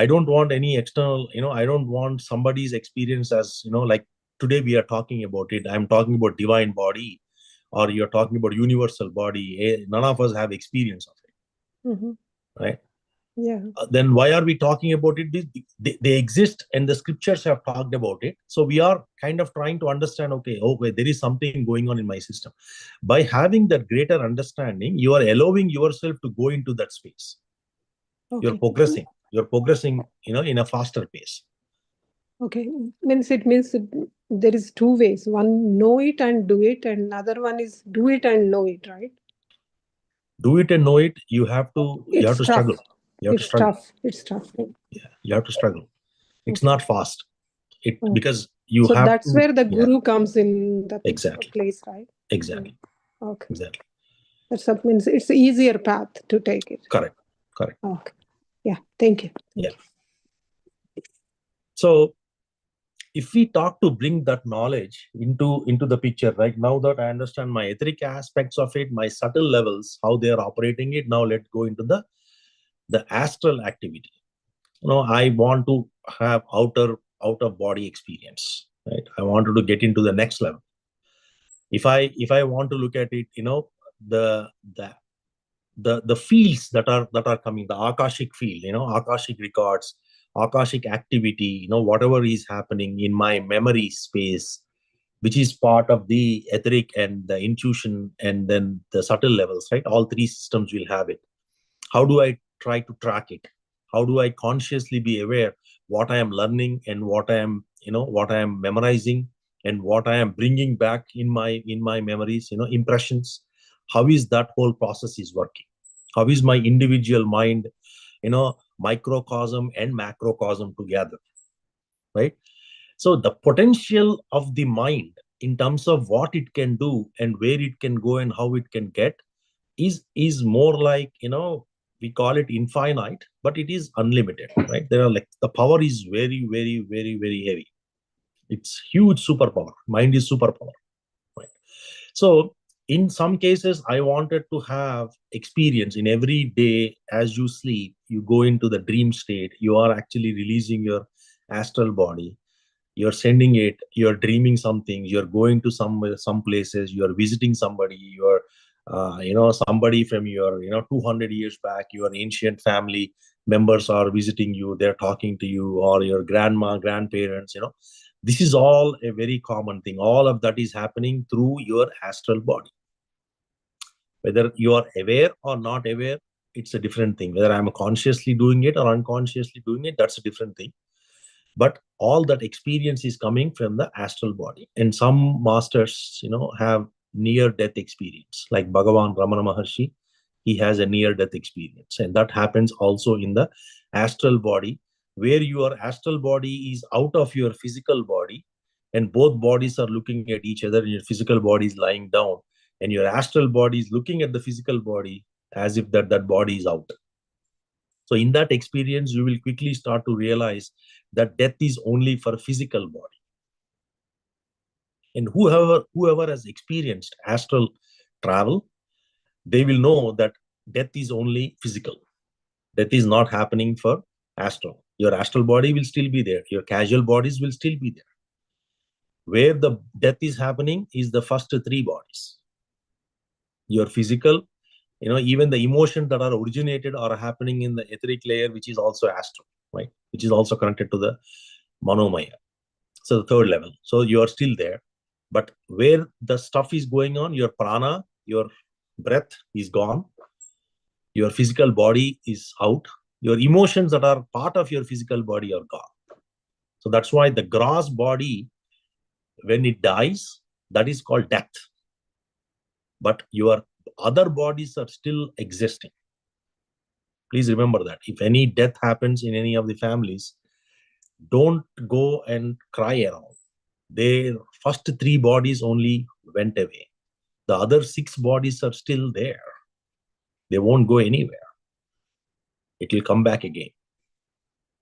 S2: I don't want any external, I don't want somebody's experience as, like today we are talking about it. I'm talking about divine body, or you're talking about universal body. None of us have experience of it. Right?
S6: Yeah.
S2: Then why are we talking about it? They exist and the scriptures have talked about it. So we are kind of trying to understand, okay, there is something going on in my system. By having that greater understanding, you are allowing yourself to go into that space. You're progressing, in a faster pace.
S6: Okay. It means there is two ways. One, know it and do it, and another one is do it and know it, right?
S2: Do it and know it. You have to struggle.
S6: It's tough.
S2: Yeah, you have to struggle. It's not fast. Because you
S6: so
S2: have
S6: that's
S2: to,
S6: where the guru comes in that place, right?
S2: Exactly.
S6: Okay.
S2: Exactly.
S6: That means it's an easier path to take it.
S2: Correct.
S6: Okay. Yeah. Thank you.
S2: Yeah. So if we talk to bring that knowledge into the picture, right, now that I understand my etheric aspects of it, my subtle levels, how they are operating it, now let's go into the astral activity. I want to have outer body experience, right? I wanted to get into the next level. If I want to look at it, the fields that are coming, the Akashic field, Akashic records, Akashic activity, whatever is happening in my memory space, which is part of the etheric and the intuition and then the subtle levels, right? All three systems will have it. How do I try to track it? How do I consciously be aware what I am learning and what I am memorizing and what I am bringing back in my memories, impressions? How is that whole process is working? How is my individual mind, microcosm and macrocosm together, right? So the potential of the mind in terms of what it can do and where it can go and how it can get is more like, we call it infinite, but it is unlimited, right? There are like, the power is very, very, very, very heavy. It's huge superpower. Mind is superpower, right? So in some cases, I wanted to have experience in every day. As you sleep, you go into the dream state, you are actually releasing your astral body, you're sending it, you're dreaming something, you're going to some places, you're visiting somebody, you're somebody from your 200 years back, your ancient family members are visiting you, they're talking to you, or your grandparents. This is all a very common thing. All of that is happening through your astral body. Whether you are aware or not aware, it's a different thing. Whether I'm consciously doing it or unconsciously doing it, that's a different thing. But all that experience is coming from the astral body. And some masters, have near-death experience. Like Bhagavan Ramana Maharshi, he has a near-death experience. And that happens also in the astral body, where your astral body is out of your physical body, and both bodies are looking at each other, and your physical body is lying down, and your astral body is looking at the physical body as if that body is out. So in that experience, you will quickly start to realize that death is only for physical body. And whoever has experienced astral travel, they will know that death is only physical. Death is not happening for astral. Your astral body will still be there. Your causal bodies will still be there. Where the death is happening is the first three bodies. Your physical, even the emotions that are originated are happening in the etheric layer, which is also astral, right? Which is also connected to the Manomaya. So the third level. So you are still there. But where the stuff is going on, your prana, your breath is gone. Your physical body is out. Your emotions that are part of your physical body are gone. So that's why the gross body, when it dies, that is called death. But your other bodies are still existing. Please remember that. If any death happens in any of the families, don't go and cry around. Their first three bodies only went away. The other six bodies are still there. They won't go anywhere. It will come back again.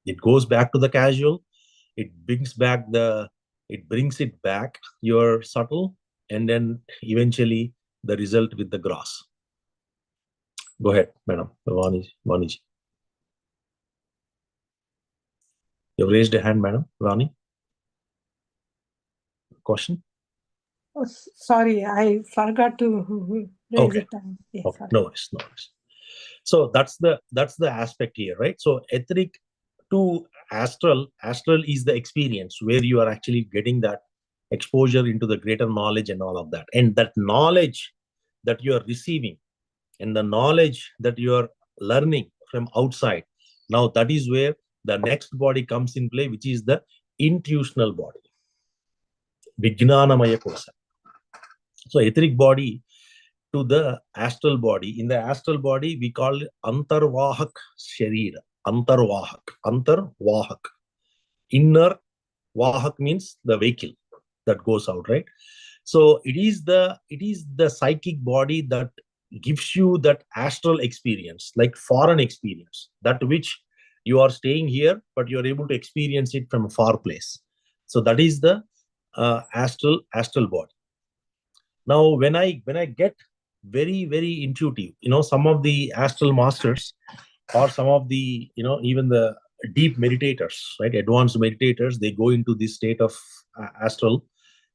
S2: It goes back to the causal. It brings it back, your subtle, and then eventually the result with the gross. Go ahead, Madam Vani. You've raised a hand, Madam Vani. Question?
S6: Oh, sorry, I forgot to raise it. Yeah,
S2: Okay.
S6: sorry.
S2: No worries. So that's the aspect here, right? So etheric to astral is the experience where you are actually getting that exposure into the greater knowledge and all of that. And that knowledge that you are receiving and the knowledge that you are learning from outside, now that is where the next body comes in play, which is the intuitional body, Vijnanamaya Koshas. So etheric body to the astral body. In the astral body, we call it Antarvahak Sharira. Antarvahak. Inner Vahak means the vehicle that goes out, right? So it is the psychic body that gives you that astral experience, like foreign experience, that which you are staying here, but you're able to experience it from a far place. So that is the astral body. Now, when I get very, very intuitive, some of the astral masters or some of the, even the deep meditators, right? Advanced meditators, they go into this state of astral,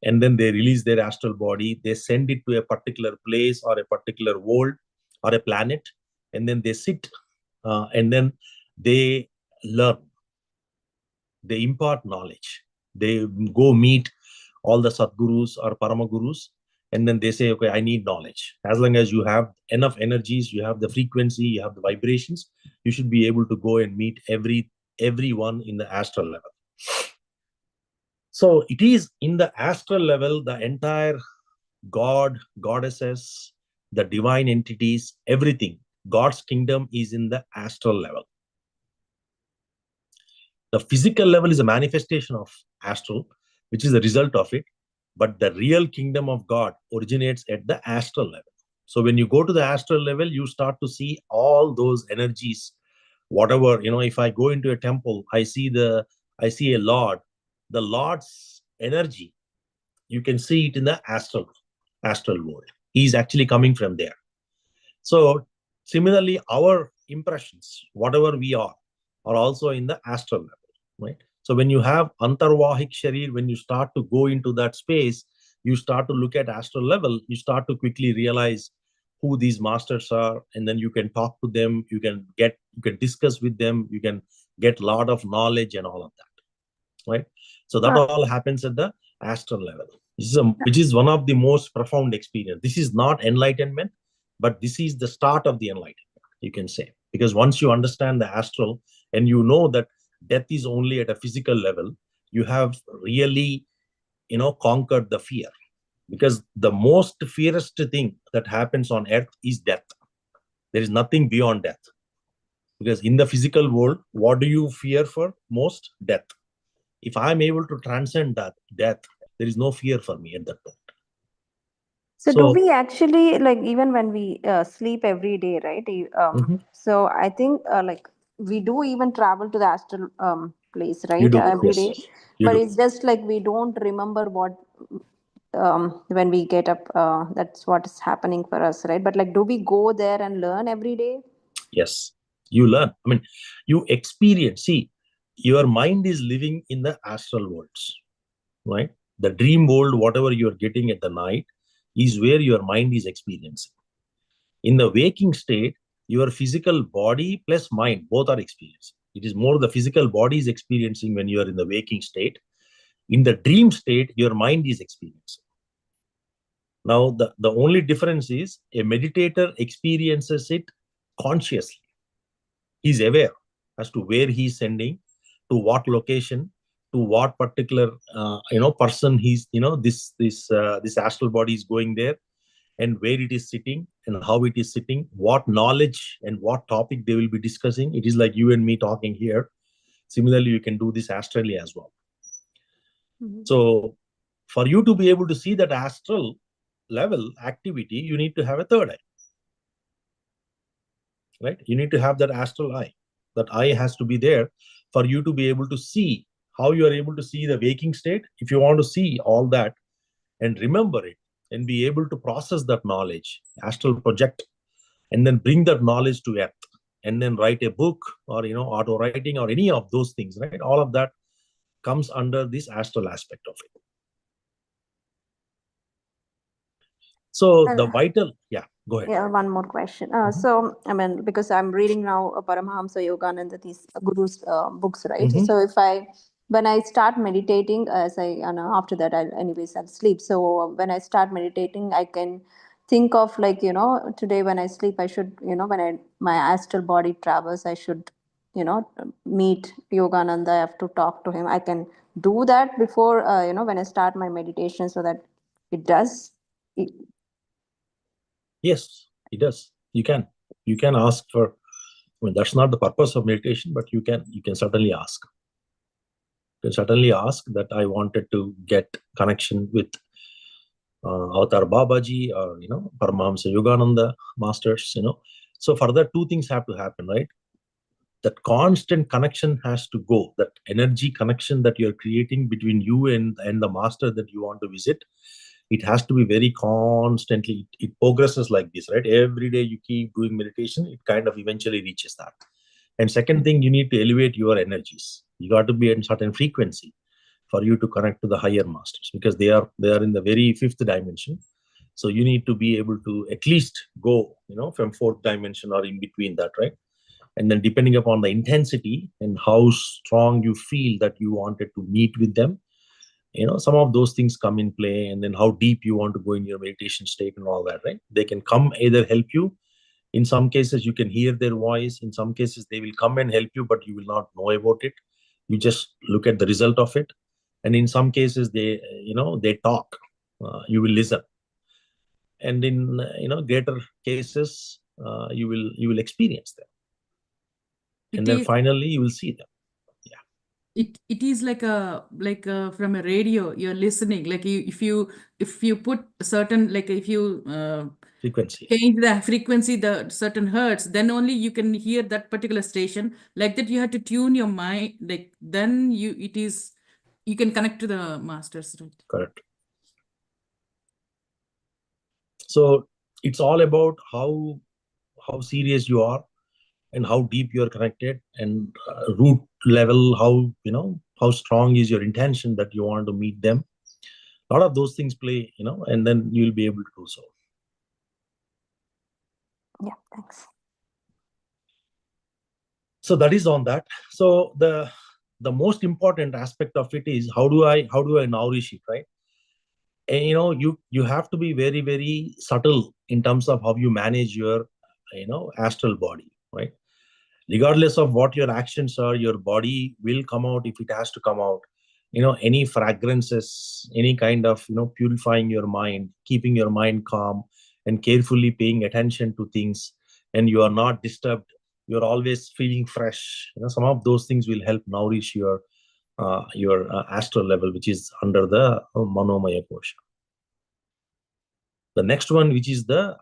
S2: and then they release their astral body. They send it to a particular place or a particular world or a planet, and then they sit and then they learn. They impart knowledge. They go meet all the Sadgurus or Paramagurus, and then they say, okay, I need knowledge. As long as you have enough energies, you have the frequency, you have the vibrations, you should be able to go and meet everyone in the astral level. So it is in the astral level, the entire God, goddesses, the divine entities, everything. God's kingdom is in the astral level. The physical level is a manifestation of astral, which is a result of it. But the real kingdom of God originates at the astral level. So when you go to the astral level, you start to see all those energies. Whatever, if I go into a temple, I see a Lord. The Lord's energy, you can see it in the astral world. He's actually coming from there. So similarly, our impressions, whatever we are also in the astral level, right? So when you have antarvahik sharir, when you start to go into that space, you start to look at astral level, you start to quickly realize who these masters are, and then you can talk to them, you can discuss with them, you can get a lot of knowledge and all of that, right? So that all happens at the astral level, which is one of the most profound experience. This is not enlightenment, but this is the start of the enlightenment, you can say. Because once you understand the astral and you know that death is only at a physical level, you have really, conquered the fear. Because the most fiercest thing that happens on earth is death. There is nothing beyond death. Because in the physical world, what do you fear for most? Death. If I'm able to transcend that death, there is no fear for me at that point.
S7: So do we actually, like, even when we sleep every day, right? So I think we do even travel to the astral place, right?
S2: You do,
S7: Every
S2: yes.
S7: day. But it's just like we don't remember what when we get up, that's what is happening for us, right? But like, do we go there and learn every day?
S2: Yes, you learn. I mean, you experience. See, your mind is living in the astral worlds, right? The dream world, whatever you're getting at the night, is where your mind is experiencing. In the waking state, your physical body plus mind, both are experiencing. It is more the physical body is experiencing when you are in the waking state. In the dream state, your mind is experiencing. Now, the only difference is a meditator experiences it consciously. He's aware as to where he's sending, to what location, to what particular person he's, this astral body is going there, and where it is sitting and how it is sitting, what knowledge and what topic they will be discussing. It is like you and me talking here. Similarly, you can do this astrally as well. So for you to be able to see that astral level activity, you need to have a third eye, right? You need to have that astral eye. That eye has to be there for you to be able to see how you are able to see the waking state. If you want to see all that and remember it and be able to process that knowledge, astral project, and then bring that knowledge to earth, and then write a book or auto writing or any of those things, right? All of that comes under this astral aspect of it. So the vital, go ahead.
S7: Yeah, one more question. So, I mean, because I'm reading now Paramahamsa Yogananda, these gurus' books, right? So when I start meditating, after that, I'll sleep. So when I start meditating, I can think of today when I sleep, I should, when my astral body travels, I should, meet Yogananda. I have to talk to him. I can do that before, when I start my meditation, so that it does.
S2: Yes, it does. You can ask for. I mean, that's not the purpose of meditation, but you can certainly ask. You can certainly ask that I wanted to get connection with Avatar Babaji or Paramahamsa Yogananda masters. So for that, two things have to happen, right? that constant connection has to go. That energy connection that you're creating between you and the master that you want to visit, it has to be very constantly. It progresses like this, right? Every day you keep doing meditation, it kind of eventually reaches that. And second thing, you need to elevate your energies. You got to be in certain frequency for you to connect to the higher masters, because they are in the very fifth dimension. So you need to be able to at least go, from fourth dimension or in between that, right? And then depending upon the intensity and how strong you feel that you wanted to meet with them, some of those things come in play. And then how deep you want to go in your meditation state and all that, right? They can come either help you. In some cases, you can hear their voice. In some cases, they will come and help you, but you will not know about it. You just look at the result of it. And in some cases, they talk. You will listen. And in greater cases, you will experience them. And then finally, you will see them.
S4: It is like from a radio you're listening, like if you put a certain, like if you
S2: frequency,
S4: change the frequency, the certain hertz, then only you can hear that particular station. Like that you have to tune your mind, like then you can connect to the masters, right?
S2: Correct. So it's all about how serious you are and how deep you are connected, and root level, how strong is your intention that you want to meet them. A lot of those things play, and then you'll be able to do so.
S7: Yeah, thanks. So
S2: that is on that. So the most important aspect of it is how do I nourish it, right? And you have to be very, very subtle in terms of how you manage your astral body, right? Regardless of what your actions are, your body will come out if it has to come out. Any fragrances, any kind of purifying your mind, keeping your mind calm and carefully paying attention to things, and you are not disturbed, you're always feeling fresh. Some of those things will help nourish your astral level, which is under the Manomaya Kosha. The next one, which is the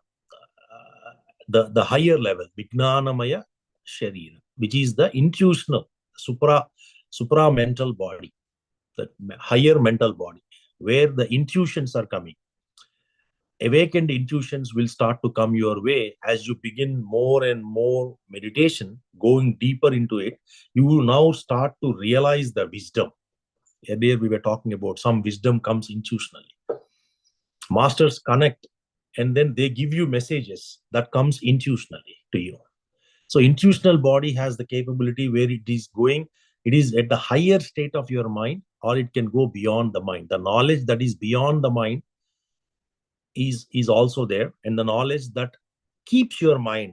S2: higher level, Vijnanamaya Sharira, which is the intuitional, supra-mental body, the higher mental body, where the intuitions are coming. Awakened intuitions will start to come your way as you begin more and more meditation, going deeper into it. You will now start to realize the wisdom. Earlier we were talking about some wisdom comes intuitionally. Masters connect, and then they give you messages that comes intuitionally to you. So intuitional body has the capability where it is going, it is at the higher state of your mind, or it can go beyond the mind. The knowledge that is beyond the mind is also there, and the knowledge that keeps your mind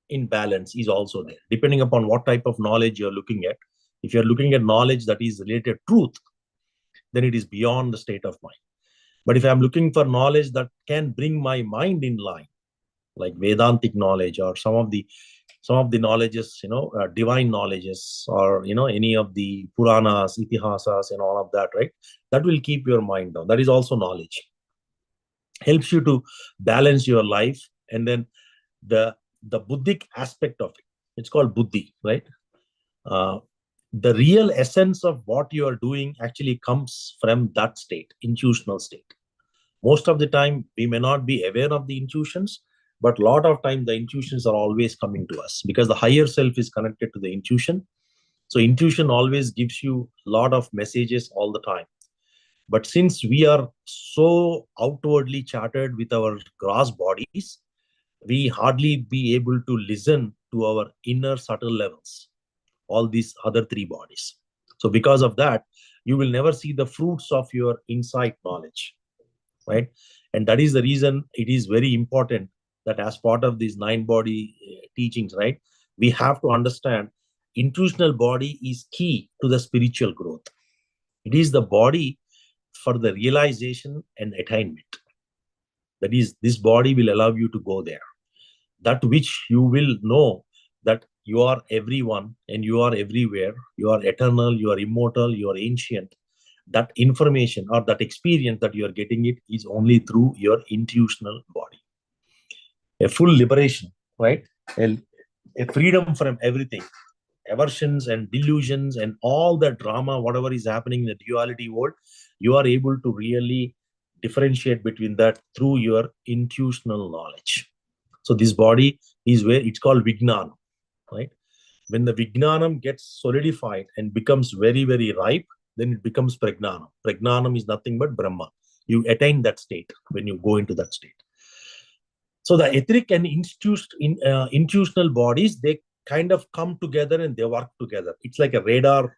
S2: in balance is also there, depending upon what type of knowledge you're looking at. If you're looking at knowledge that is related truth, then it is beyond the state of mind. But if I'm looking for knowledge that can bring my mind in line, like Vedantic knowledge or some of the knowledges, divine knowledges, or any of the Puranas, Itihasas and all of that, right? That will keep your mind down. That is also knowledge. Helps you to balance your life. And then the Buddhic aspect of it, it's called Buddhi, right? The real essence of what you are doing actually comes from that state, intuitional state. Most of the time, we may not be aware of the intuitions, but a lot of time, the intuitions are always coming to us because the higher self is connected to the intuition. So intuition always gives you a lot of messages all the time. But since we are so outwardly chartered with our gross bodies, we hardly be able to listen to our inner subtle levels, all these other three bodies. So because of that, you will never see the fruits of your insight knowledge, right? And that is the reason it is very important that as part of these 9-body teachings, right, we have to understand intuitional body is key to the spiritual growth. It is the body for the realization and attainment. That is, this body will allow you to go there. That which you will know that you are everyone and you are everywhere, you are eternal, you are immortal, you are ancient. That information or that experience that you are getting it is only through your intuitional body. A full liberation, right? A freedom from everything aversions and delusions and all the drama, whatever is happening in the duality world, you are able to really differentiate between that through your intuitional knowledge. So this body is where it's called Vijnanam, right? When the Vijnanam gets solidified and becomes very, very ripe, then it becomes Pragnanam. Pragnanam is nothing but Brahma. You attain that state when you go into that state. So the etheric and intuitional bodies, they kind of come together and they work together. It's like a radar,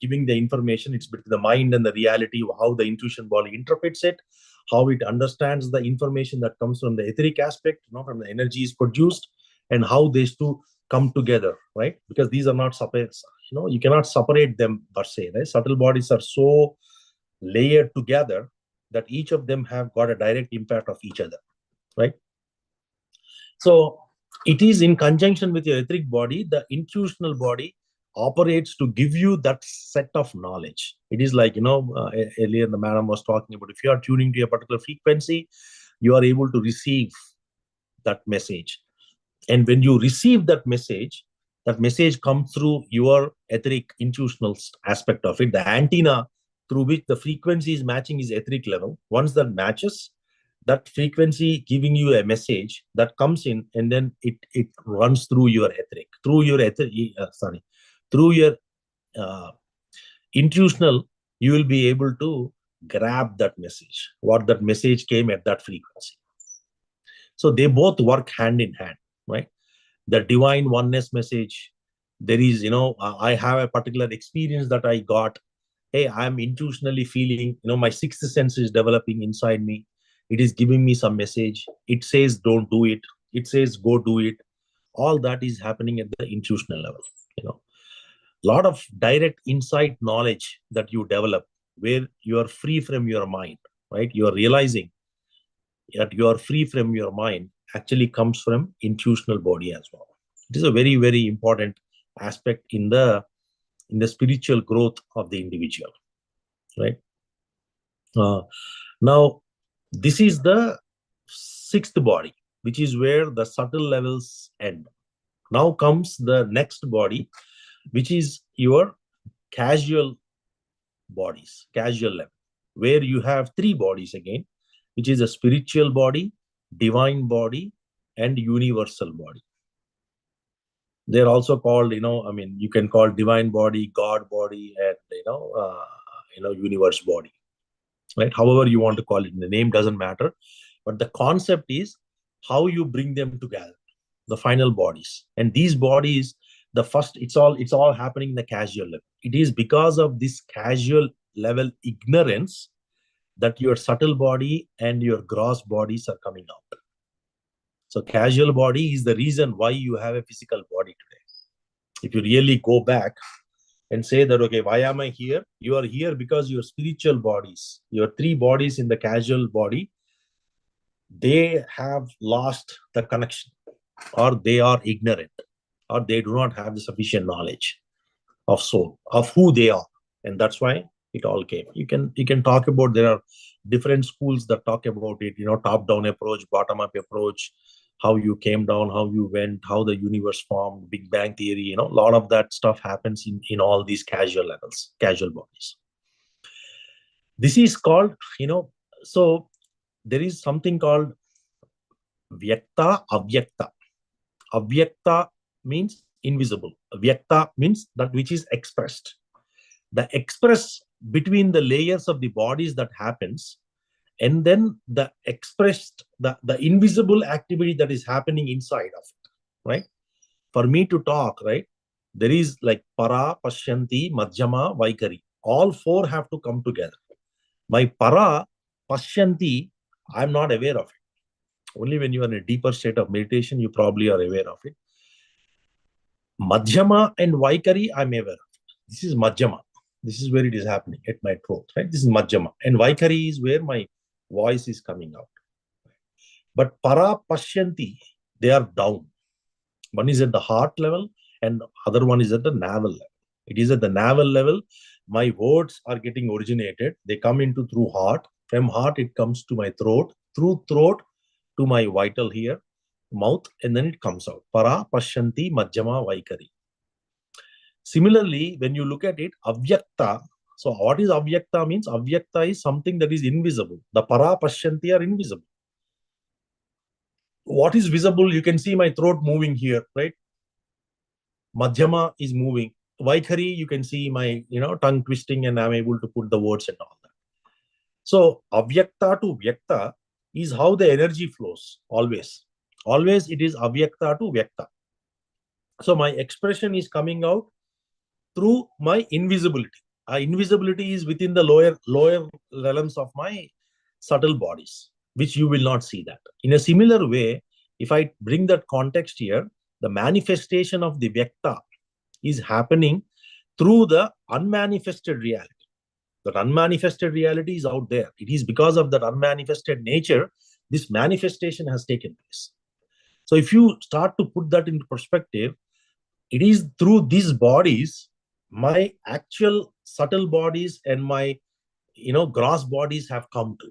S2: giving the information. It's between the mind and the reality, how the intuition body interprets it, how it understands the information that comes from the etheric aspect, from the energy is produced, and how these two come together, right? Because these are not separate, you cannot separate them per se, right? Subtle bodies are so layered together that each of them have got a direct impact of each other, right? So it is in conjunction with your etheric body, the intuitional body operates to give you that set of knowledge. It is like, earlier the madam was talking about, if you are tuning to a particular frequency, you are able to receive that message. And when you receive that message comes through your etheric intuitional aspect of it. The antenna through which the frequency is matching is etheric level. Once that matches, that frequency giving you a message that comes in, and then it runs through your etheric, through your intuitional. You will be able to grab that message, what that message came at that frequency. So they both work hand in hand, right? The divine oneness message, there is, I have a particular experience that I got. Hey, I'm intuitionally feeling, my sixth sense is developing inside me. It is giving me some message. It says, don't do it. It says, go do it. All that is happening at the intuitional level. A lot of direct insight knowledge that you develop where you are free from your mind, right? You are realizing that you are free from your mind actually comes from intuitional body as well. It is a very, very important aspect in the spiritual growth of the individual, right? Now, this is the sixth body, which is where the subtle levels end. Now comes the next body, which is your casual bodies, casual level, where you have three bodies again, which is a spiritual body, divine body, and universal body. They're also called, you can call divine body, God body, and, universe body, right? However you want to call it, the name doesn't matter. But the concept is how you bring them together, the final bodies. And these bodies, it's all happening in the casual level. It is because of this casual level ignorance that your subtle body and your gross bodies are coming out. So casual body is the reason why you have a physical body today. If you really go back and say that, okay, why am I here? You are here because your spiritual bodies, your three bodies in the casual body, they have lost the connection, or they are ignorant, or they do not have the sufficient knowledge of soul, of who they are. And that's why it all came. You can talk about, there are different schools that talk about it, top-down approach, bottom-up approach, how you came down, how you went, how the universe formed, Big Bang theory, a lot of that stuff happens in all these casual levels, casual bodies. This is called, so there is something called Vyakta, Avyakta. Avyakta means invisible. Vyakta means that which is expressed. The express between the layers of the bodies that happens, and then the expressed, the invisible activity that is happening inside of it, right? For me to talk, right, there is like para, pashyanti, madhyama, vaikari. All four have to come together. My para, pashyanti, I'm not aware of it. Only when you are in a deeper state of meditation, you probably are aware of it. Madhyama and vaikari, I'm aware of it. This is madhyama. This is where it is happening at my throat, right? This is madhyama. And vaikari is where my voice is coming out. But para, pashyanti, they are down. One is at the heart level and the other one is at the navel level. It is at the navel level. My words are getting originated. They come into through heart. From heart, it comes to my throat. Through throat to my vital here, mouth, and then it comes out. Para, pashyanti, madhyama, vaikari. Similarly, when you look at it, avyakta. So what is avyakta means? Avyakta is something that is invisible. The para pashyanti are invisible. What is visible? You can see my throat moving here, right? Madhyama is moving. Vaikhari, you can see my tongue twisting, and I'm able to put the words and all that. So avyakta to vyakta is how the energy flows. Always it is avyakta to vyakta. So my expression is coming out through my invisibility. Invisibility is within the lower realms of my subtle bodies, which you will not see that. In a similar way, if I bring that context here, the manifestation of the vyakta is happening through the unmanifested reality. That unmanifested reality is out there. It is because of that unmanifested nature, this manifestation has taken place. So if you start to put that into perspective, it is through these bodies, my actual subtle bodies and my gross bodies have come to.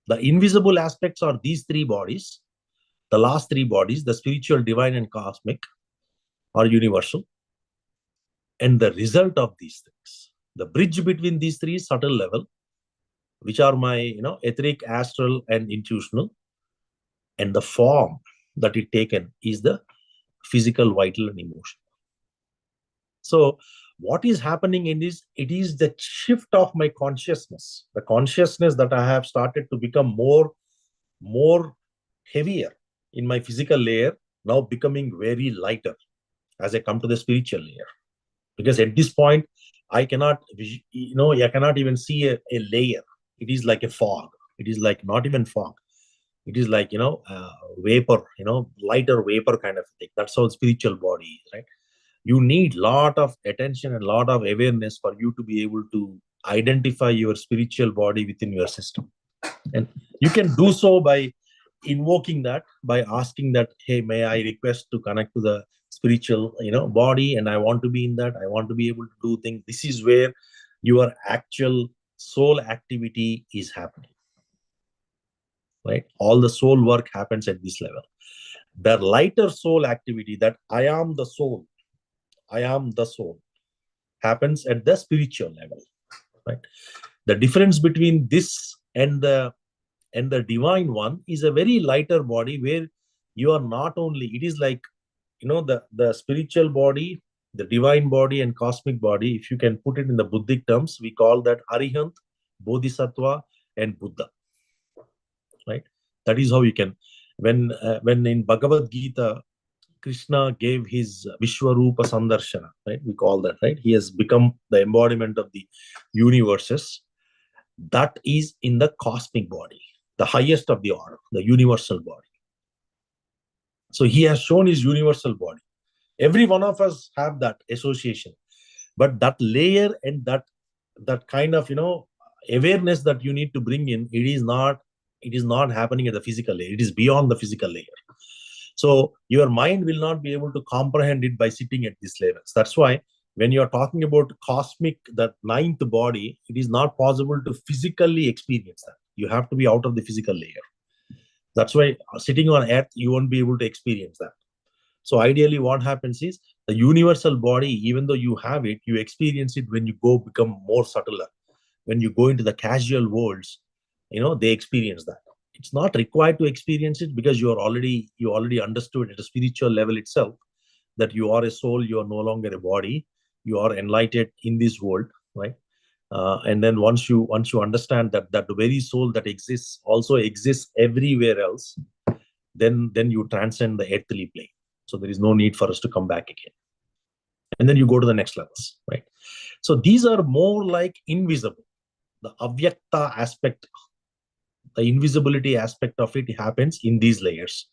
S2: The invisible aspects are these three bodies. The last three bodies, the spiritual, divine, and cosmic, or universal. And the result of these things, the bridge between these three subtle level, which are my etheric, astral, and intuitional, and the form that it taken is the physical, vital, and emotional. So what is happening in this, it is the shift of my consciousness, the consciousness that I have started to become more heavier in my physical layer, now becoming very lighter as I come to the spiritual layer. Because at this point, I cannot even see a layer. It is like a fog. It is like not even fog. It is like, vapor, lighter vapor kind of thing. That's how spiritual body is, right? You need lot of attention and lot of awareness for you to be able to identify your spiritual body within your system. And you can do so by invoking that, by asking that, hey, may I request to connect to the spiritual body, and I want to be in that. I want to be able to do things. This is where your actual soul activity is happening, right? All the soul work happens at this level. The lighter soul activity, that I am the soul, happens at the spiritual level, right? The difference between this and the divine one is a very lighter body, where you are not only, it is like the spiritual body, the divine body, and cosmic body. If you can put it in the Buddhic terms, we call that Arihant, Bodhisattva, and Buddha, right? That is how you can, when in Bhagavad Gita, Krishna gave his Vishwarupa Sandarshana, right? We call that, right? He has become the embodiment of the universes. That is in the cosmic body, the highest of the order, the universal body. So he has shown his universal body. Every one of us have that association, but that layer and that kind of awareness that you need to bring in, it is not happening at the physical layer. It is beyond the physical layer. So your mind will not be able to comprehend it by sitting at these levels. That's why when you're talking about cosmic, that ninth body, it is not possible to physically experience that. You have to be out of the physical layer. That's why sitting on earth, you won't be able to experience that. So ideally what happens is, the universal body, even though you have it, you experience it when you become more subtler. When you go into the casual worlds, they experience that. It's not required to experience it, because you already understood at a spiritual level itself that you are a soul, you are no longer a body, you are enlightened in this world, right? And then once you understand that the very soul that exists also exists everywhere else, then you transcend the earthly plane. So there is no need for us to come back again. And then you go to the next levels, right? So these are more like invisible. The avyakta aspect, the invisibility aspect of it happens in these layers.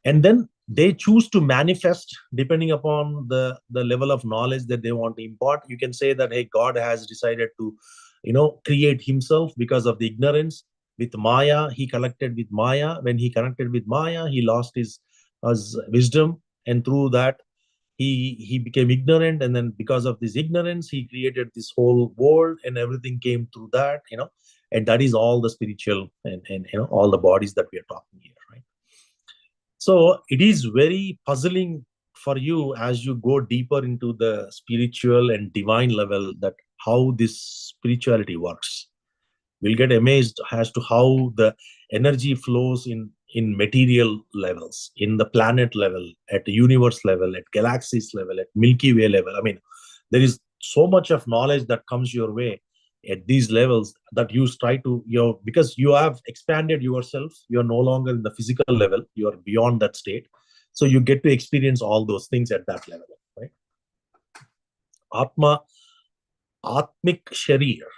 S2: And then they choose to manifest depending upon the level of knowledge that they want to impart. You can say that, hey, God has decided to, create himself because of the ignorance. With Maya, he connected with Maya. When he connected with Maya, he lost his wisdom. And through that, he became ignorant. And then because of this ignorance, he created this whole world, and everything came through that, and that is all the spiritual and all the bodies that we are talking here, right? So it is very puzzling for you as you go deeper into the spiritual and divine level, that how this spirituality works. We'll get amazed as to how the energy flows in material levels, in the planet level, at the universe level, at galaxies level, at Milky Way level. I mean, there is so much of knowledge that comes your way at these levels that you try to, because you have expanded yourself, you're no longer in the physical level, you're beyond that state. So you get to experience all those things at that level, right? Atmic Sharira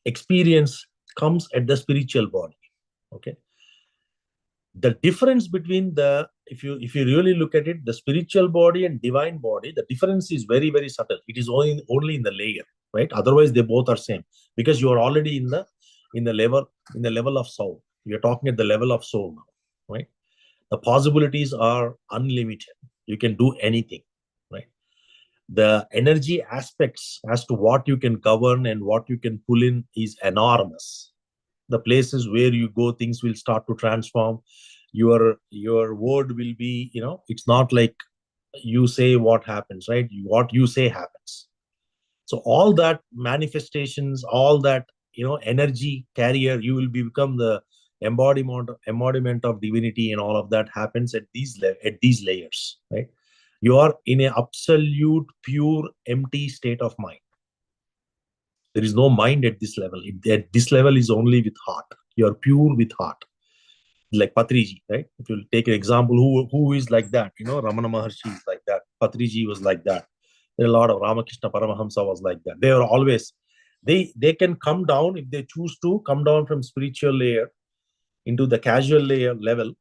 S2: experience comes at the spiritual body. Okay, the difference between if you really look at it, the spiritual body and divine body, the difference is very, very subtle. It is only in the layer, right? Otherwise they both are same, because you are already in the level of soul. You're talking at the level of soul now, right? The possibilities are unlimited. You can do anything, right? The energy aspects as to what you can govern and what you can pull in is enormous. The places where you go, things will start to transform. Your word will be, it's not like you say what happens, right? What you say happens. So all that manifestations, all that, energy carrier, you will become the embodiment of divinity, and all of that happens at these layers, right? You are in an absolute pure empty state of mind. There is no mind at this level. At this level is only with heart. You are pure with heart. Like Patriji, right? If you take an example, who is like that? Ramana Maharshi is like that. Patriji was like that. There are a lot of Ramakrishna Paramahamsa was like that. They are always, they can come down if they choose to come down from spiritual layer into the casual layer level,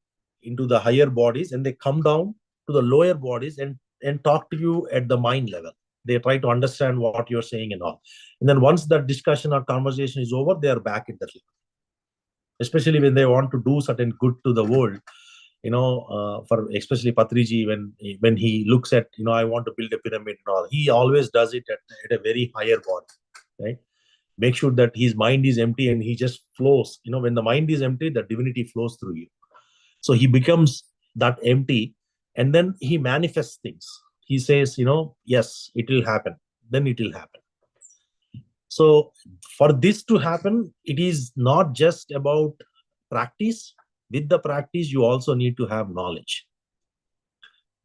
S2: into the higher bodies, and they come down to the lower bodies and talk to you at the mind level. They try to understand what you're saying and all. And then once that discussion or conversation is over, they are back at that level. Especially when they want to do certain good to the world, for especially Patriji, when he looks at, I want to build a pyramid and all, he always does it at a very higher body, right? Make sure that his mind is empty and he just flows. When the mind is empty, the divinity flows through you. So he becomes that empty, and then he manifests things. He says, yes, it will happen. Then it will happen. So for this to happen, it is not just about practice. With the practice, you also need to have knowledge.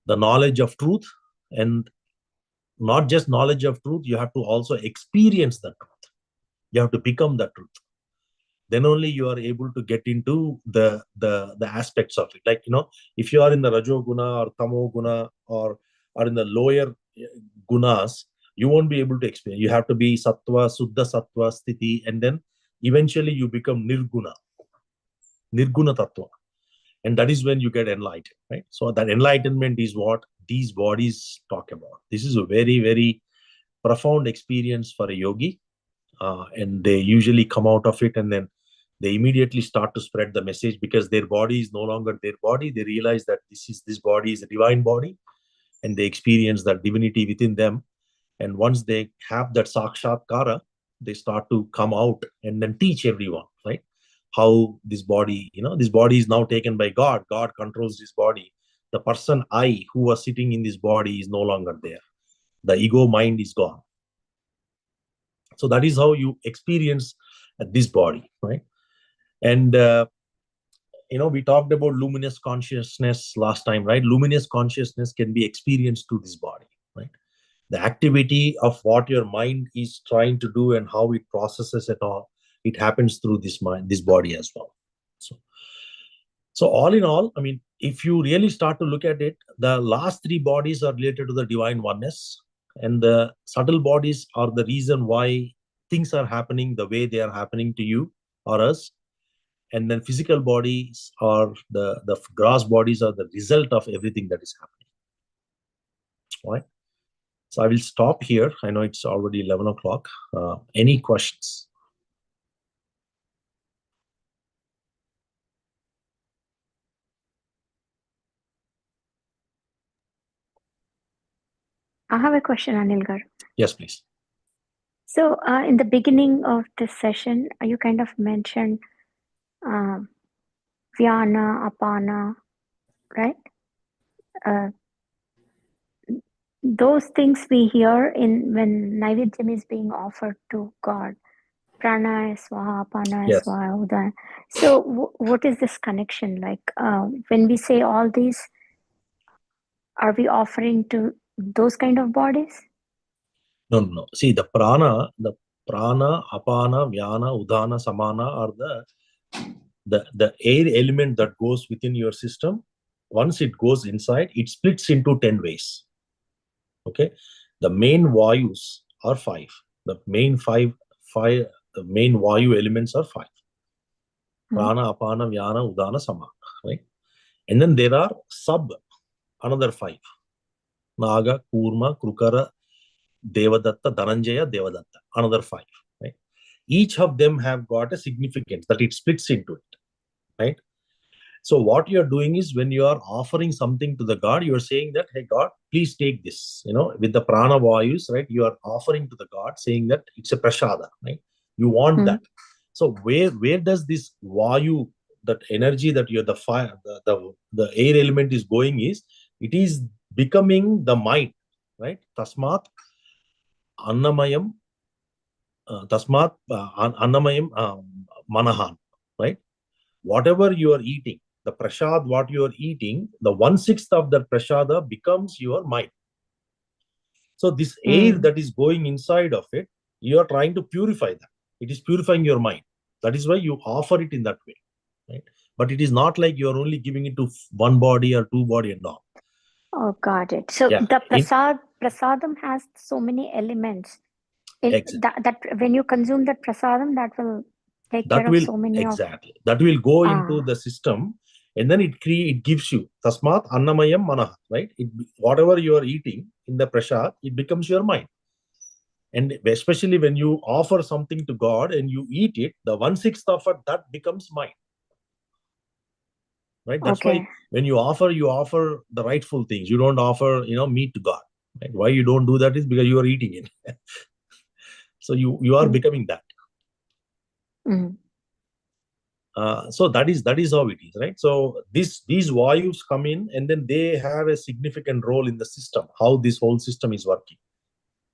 S2: The knowledge of truth, and not just knowledge of truth, you have to also experience the truth. You have to become the truth. Then only you are able to get into the aspects of it. Like, if you are in the Rajo Guna or Tamo Guna or in the lower gunas, you won't be able to experience. You have to be Sattva, Suddha Sattva, Sthiti, and then eventually you become Nirguna Tattva. And that is when you get enlightened, right? So that enlightenment is what these bodies talk about. This is a very, very profound experience for a yogi. And they usually come out of it, and then they immediately start to spread the message, because their body is no longer their body. They realize that this body is a divine body, and they experience that divinity within them. And once they have that sakshatkara, they start to come out and then teach everyone, right? How this body, this body is now taken by God. God controls this body. The person I who was sitting in this body is no longer there. The ego mind is gone. So that is how you experience this body, right? And we talked about luminous consciousness last time, right? Luminous consciousness can be experienced through this body, right? The activity of what your mind is trying to do and how it processes it all, it happens through this mind, this body as well. So all in all, I mean, if you really start to look at it, the last three bodies are related to the divine oneness, and the subtle bodies are the reason why things are happening the way they are happening to you or us. And then physical bodies are the gross bodies are the result of everything that is happening. All right. So I will stop here. I know it's already 11 o'clock. Any questions?
S1: I have a question, Anil Garu.
S2: Yes, please.
S1: So in the beginning of this session, you kind of mentioned Vyana, Apana, right? those things we hear in when Naivedyam is being offered to God. Prana Swaha, Apana
S2: Yes.
S1: Swaha, Udana. So what is this connection like? When we say all these, are we offering to those kind of bodies?
S2: No. See, the prana, apana, vyana, udana, samana are the air element that goes within your system. Once it goes inside, it splits into 10 ways. Okay, the main vayus are 5. The main five. The main vayu elements are 5. Prana, apana, vyana, udana, samana. Right, and then there are another 5. Naga, Kurma, Krukara, Devadatta, Dhananjaya, Devadatta, another 5, right? Each of them have got a significance that it splits into it, right? So what you're doing is when you are offering something to the God, you're saying that, hey God, please take this, with the prana vayus, right? You are offering to the God saying that it's a prasada, right? You want that. So where does this vayu, that energy that you're the fire, the air element is going is, it is becoming the mind, right? Tasmat Annamayam, Annamayam Manahan, right? Whatever you are eating, the prasad, what you are eating, the 1/6 of that prasada becomes your mind. So this air that is going inside of it, you are trying to purify that. It is purifying your mind. That is why you offer it in that way, right? But it is not like you are only giving it to one body or two body and all.
S1: Oh, got it. So
S2: Yeah.
S1: the prasadam has so many elements.
S2: Exactly.
S1: That when you consume that prasadam, that will take
S2: That
S1: care
S2: will
S1: of so many
S2: exactly that will go into the system, and then it gives you tasmat annamayam manah, right? Whatever you are eating in the prasad, it becomes your mind. And especially when you offer something to God and you eat it, the 1/6 of it, that becomes mind, right? That's why when you offer the rightful things. You don't offer meat to God, right? Why you don't do that is because you are eating it. So you are becoming that. So that is how it is, right? So these vayus come in, and then they have a significant role in the system, how this whole system is working.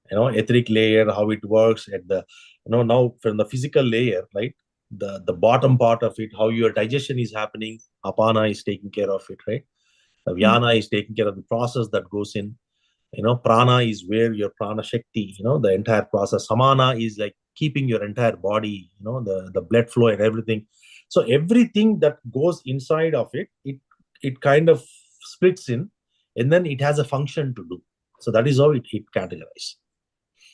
S2: Etheric layer, how it works at the now from the physical layer, right? The bottom part of it, how your digestion is happening, apana is taking care of it, right? The vyana is taking care of the process that goes in. Prana is where your prana shakti, the entire process. Samana is like keeping your entire body, the blood flow and everything. So everything that goes inside of it kind of splits in, and then it has a function to do. So that is how it categorizes.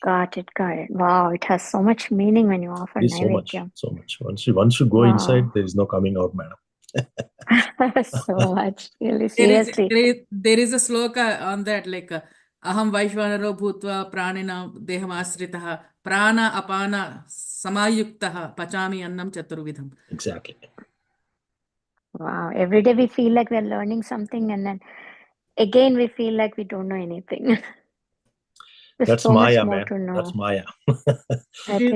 S1: Got it. Wow, it has so much meaning when you offer
S2: Naivedyam. So much. Once you go inside, there is no coming out, madam.
S1: So much, really, seriously.
S4: There is a sloka on that, like aham vaishvanaro bhutva pranina deham asritaha prana apana samayuktaha pachami annam chaturvidham.
S2: Exactly.
S1: Wow, every day we feel like we're learning something, and then again we feel like we don't know anything.
S2: That's
S1: so
S2: Maya,
S1: much more
S2: man.
S1: to know.
S2: That's Maya.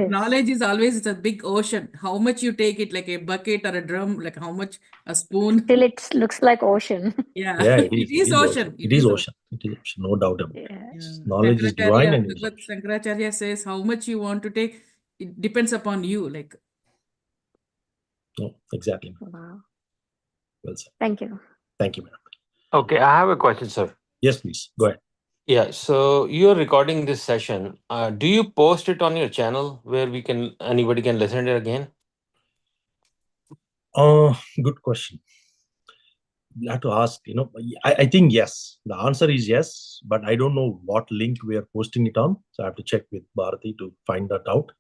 S4: Knowledge is always a big ocean. How much you take it, like a bucket or a drum, like how much a spoon.
S1: Still, it looks like ocean.
S4: Yeah,
S2: it
S4: is ocean.
S2: It is ocean. It is ocean, no doubt about it. Knowledge is divine, and
S4: Shankaracharya says how much you want to take, it depends upon you. Like.
S2: No, exactly.
S1: Wow.
S2: Well said.
S1: Thank you.
S2: Thank you, madam.
S8: Okay, I have a question, sir.
S2: Yes, please. Go ahead.
S8: Yeah, so you're recording this session. Do you post it on your channel where anybody can listen to it again?
S2: Good question. You have to ask, I think yes. The answer is yes, but I don't know what link we are posting it on. So I have to check with Bharati to find that out.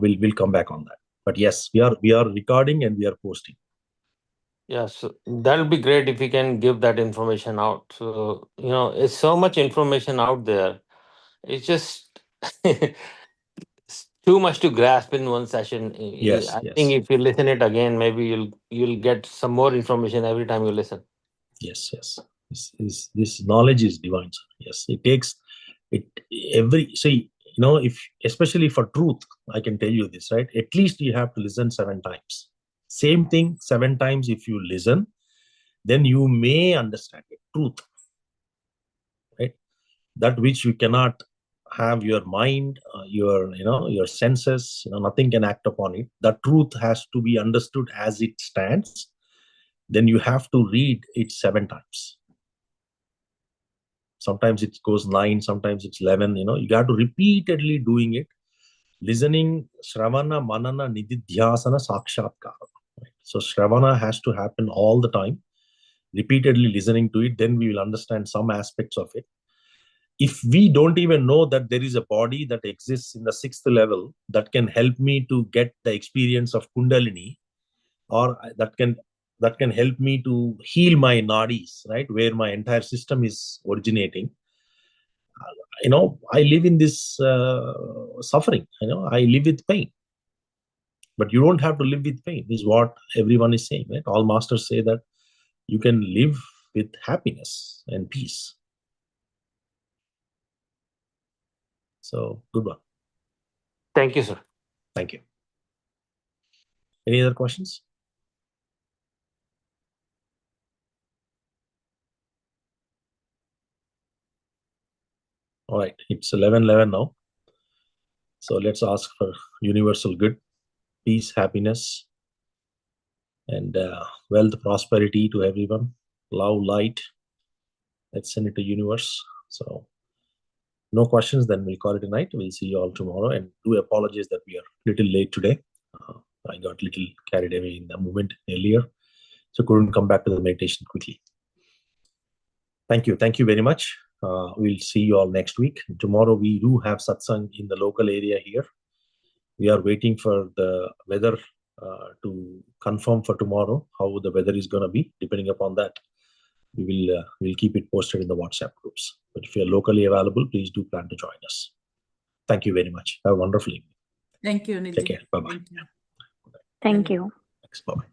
S2: We'll come back on that. But yes, we are recording and we are posting.
S8: Yes, so that'll be great if you can give that information out. So, it's so much information out there. It's just it's too much to grasp in one session.
S2: Yes.
S8: I think if you listen it again, maybe you'll get some more information every time you listen.
S2: Yes. This knowledge is divine, sir. Yes, it takes it if especially for truth, I can tell you this, right? At least you have to listen 7 times. Same thing 7 times. If you listen, then you may understand it. Truth, right? that which you cannot have your mind, your senses, nothing can act upon it. The truth has to be understood as it stands. Then you have to read it 7 times. Sometimes it goes 9, sometimes it's 11. You got to repeatedly doing it, listening. Shravana, Manana, Nididhyasana, Sakshatkara. Right? So Shravana has to happen all the time, repeatedly listening to it. Then we will understand some aspects of it. If we don't even know that there is a body that exists in the 6th level that can help me to get the experience of Kundalini, or that can help me to heal my Nadis, right, where my entire system is originating. I live in this suffering. I live with pain. But you don't have to live with pain, is what everyone is saying, right? All masters say that you can live with happiness and peace. So, good one.
S8: Thank you, sir.
S2: Thank you. Any other questions? All right, it's 11:11 now. So let's ask for universal good, peace, happiness, and wealth, prosperity to everyone. Love, light. Let's send it to universe. So no questions, then we'll call it a night. We'll see you all tomorrow, and do apologize that we are a little late today. I got a little carried away in the moment earlier, so couldn't come back to the meditation quickly. Thank you. Thank you very much. We'll see you all next week. Tomorrow we do have satsang in the local area here. We are waiting for the weather to confirm for tomorrow, how the weather is going to be. Depending upon that, we'll keep it posted in the WhatsApp groups. But if you're locally available, please do plan to join us. Thank you very much. Have a wonderful evening.
S4: Thank you, Anil.
S2: Take care. Bye-bye.
S1: Thank you.
S2: Thanks. Bye-bye.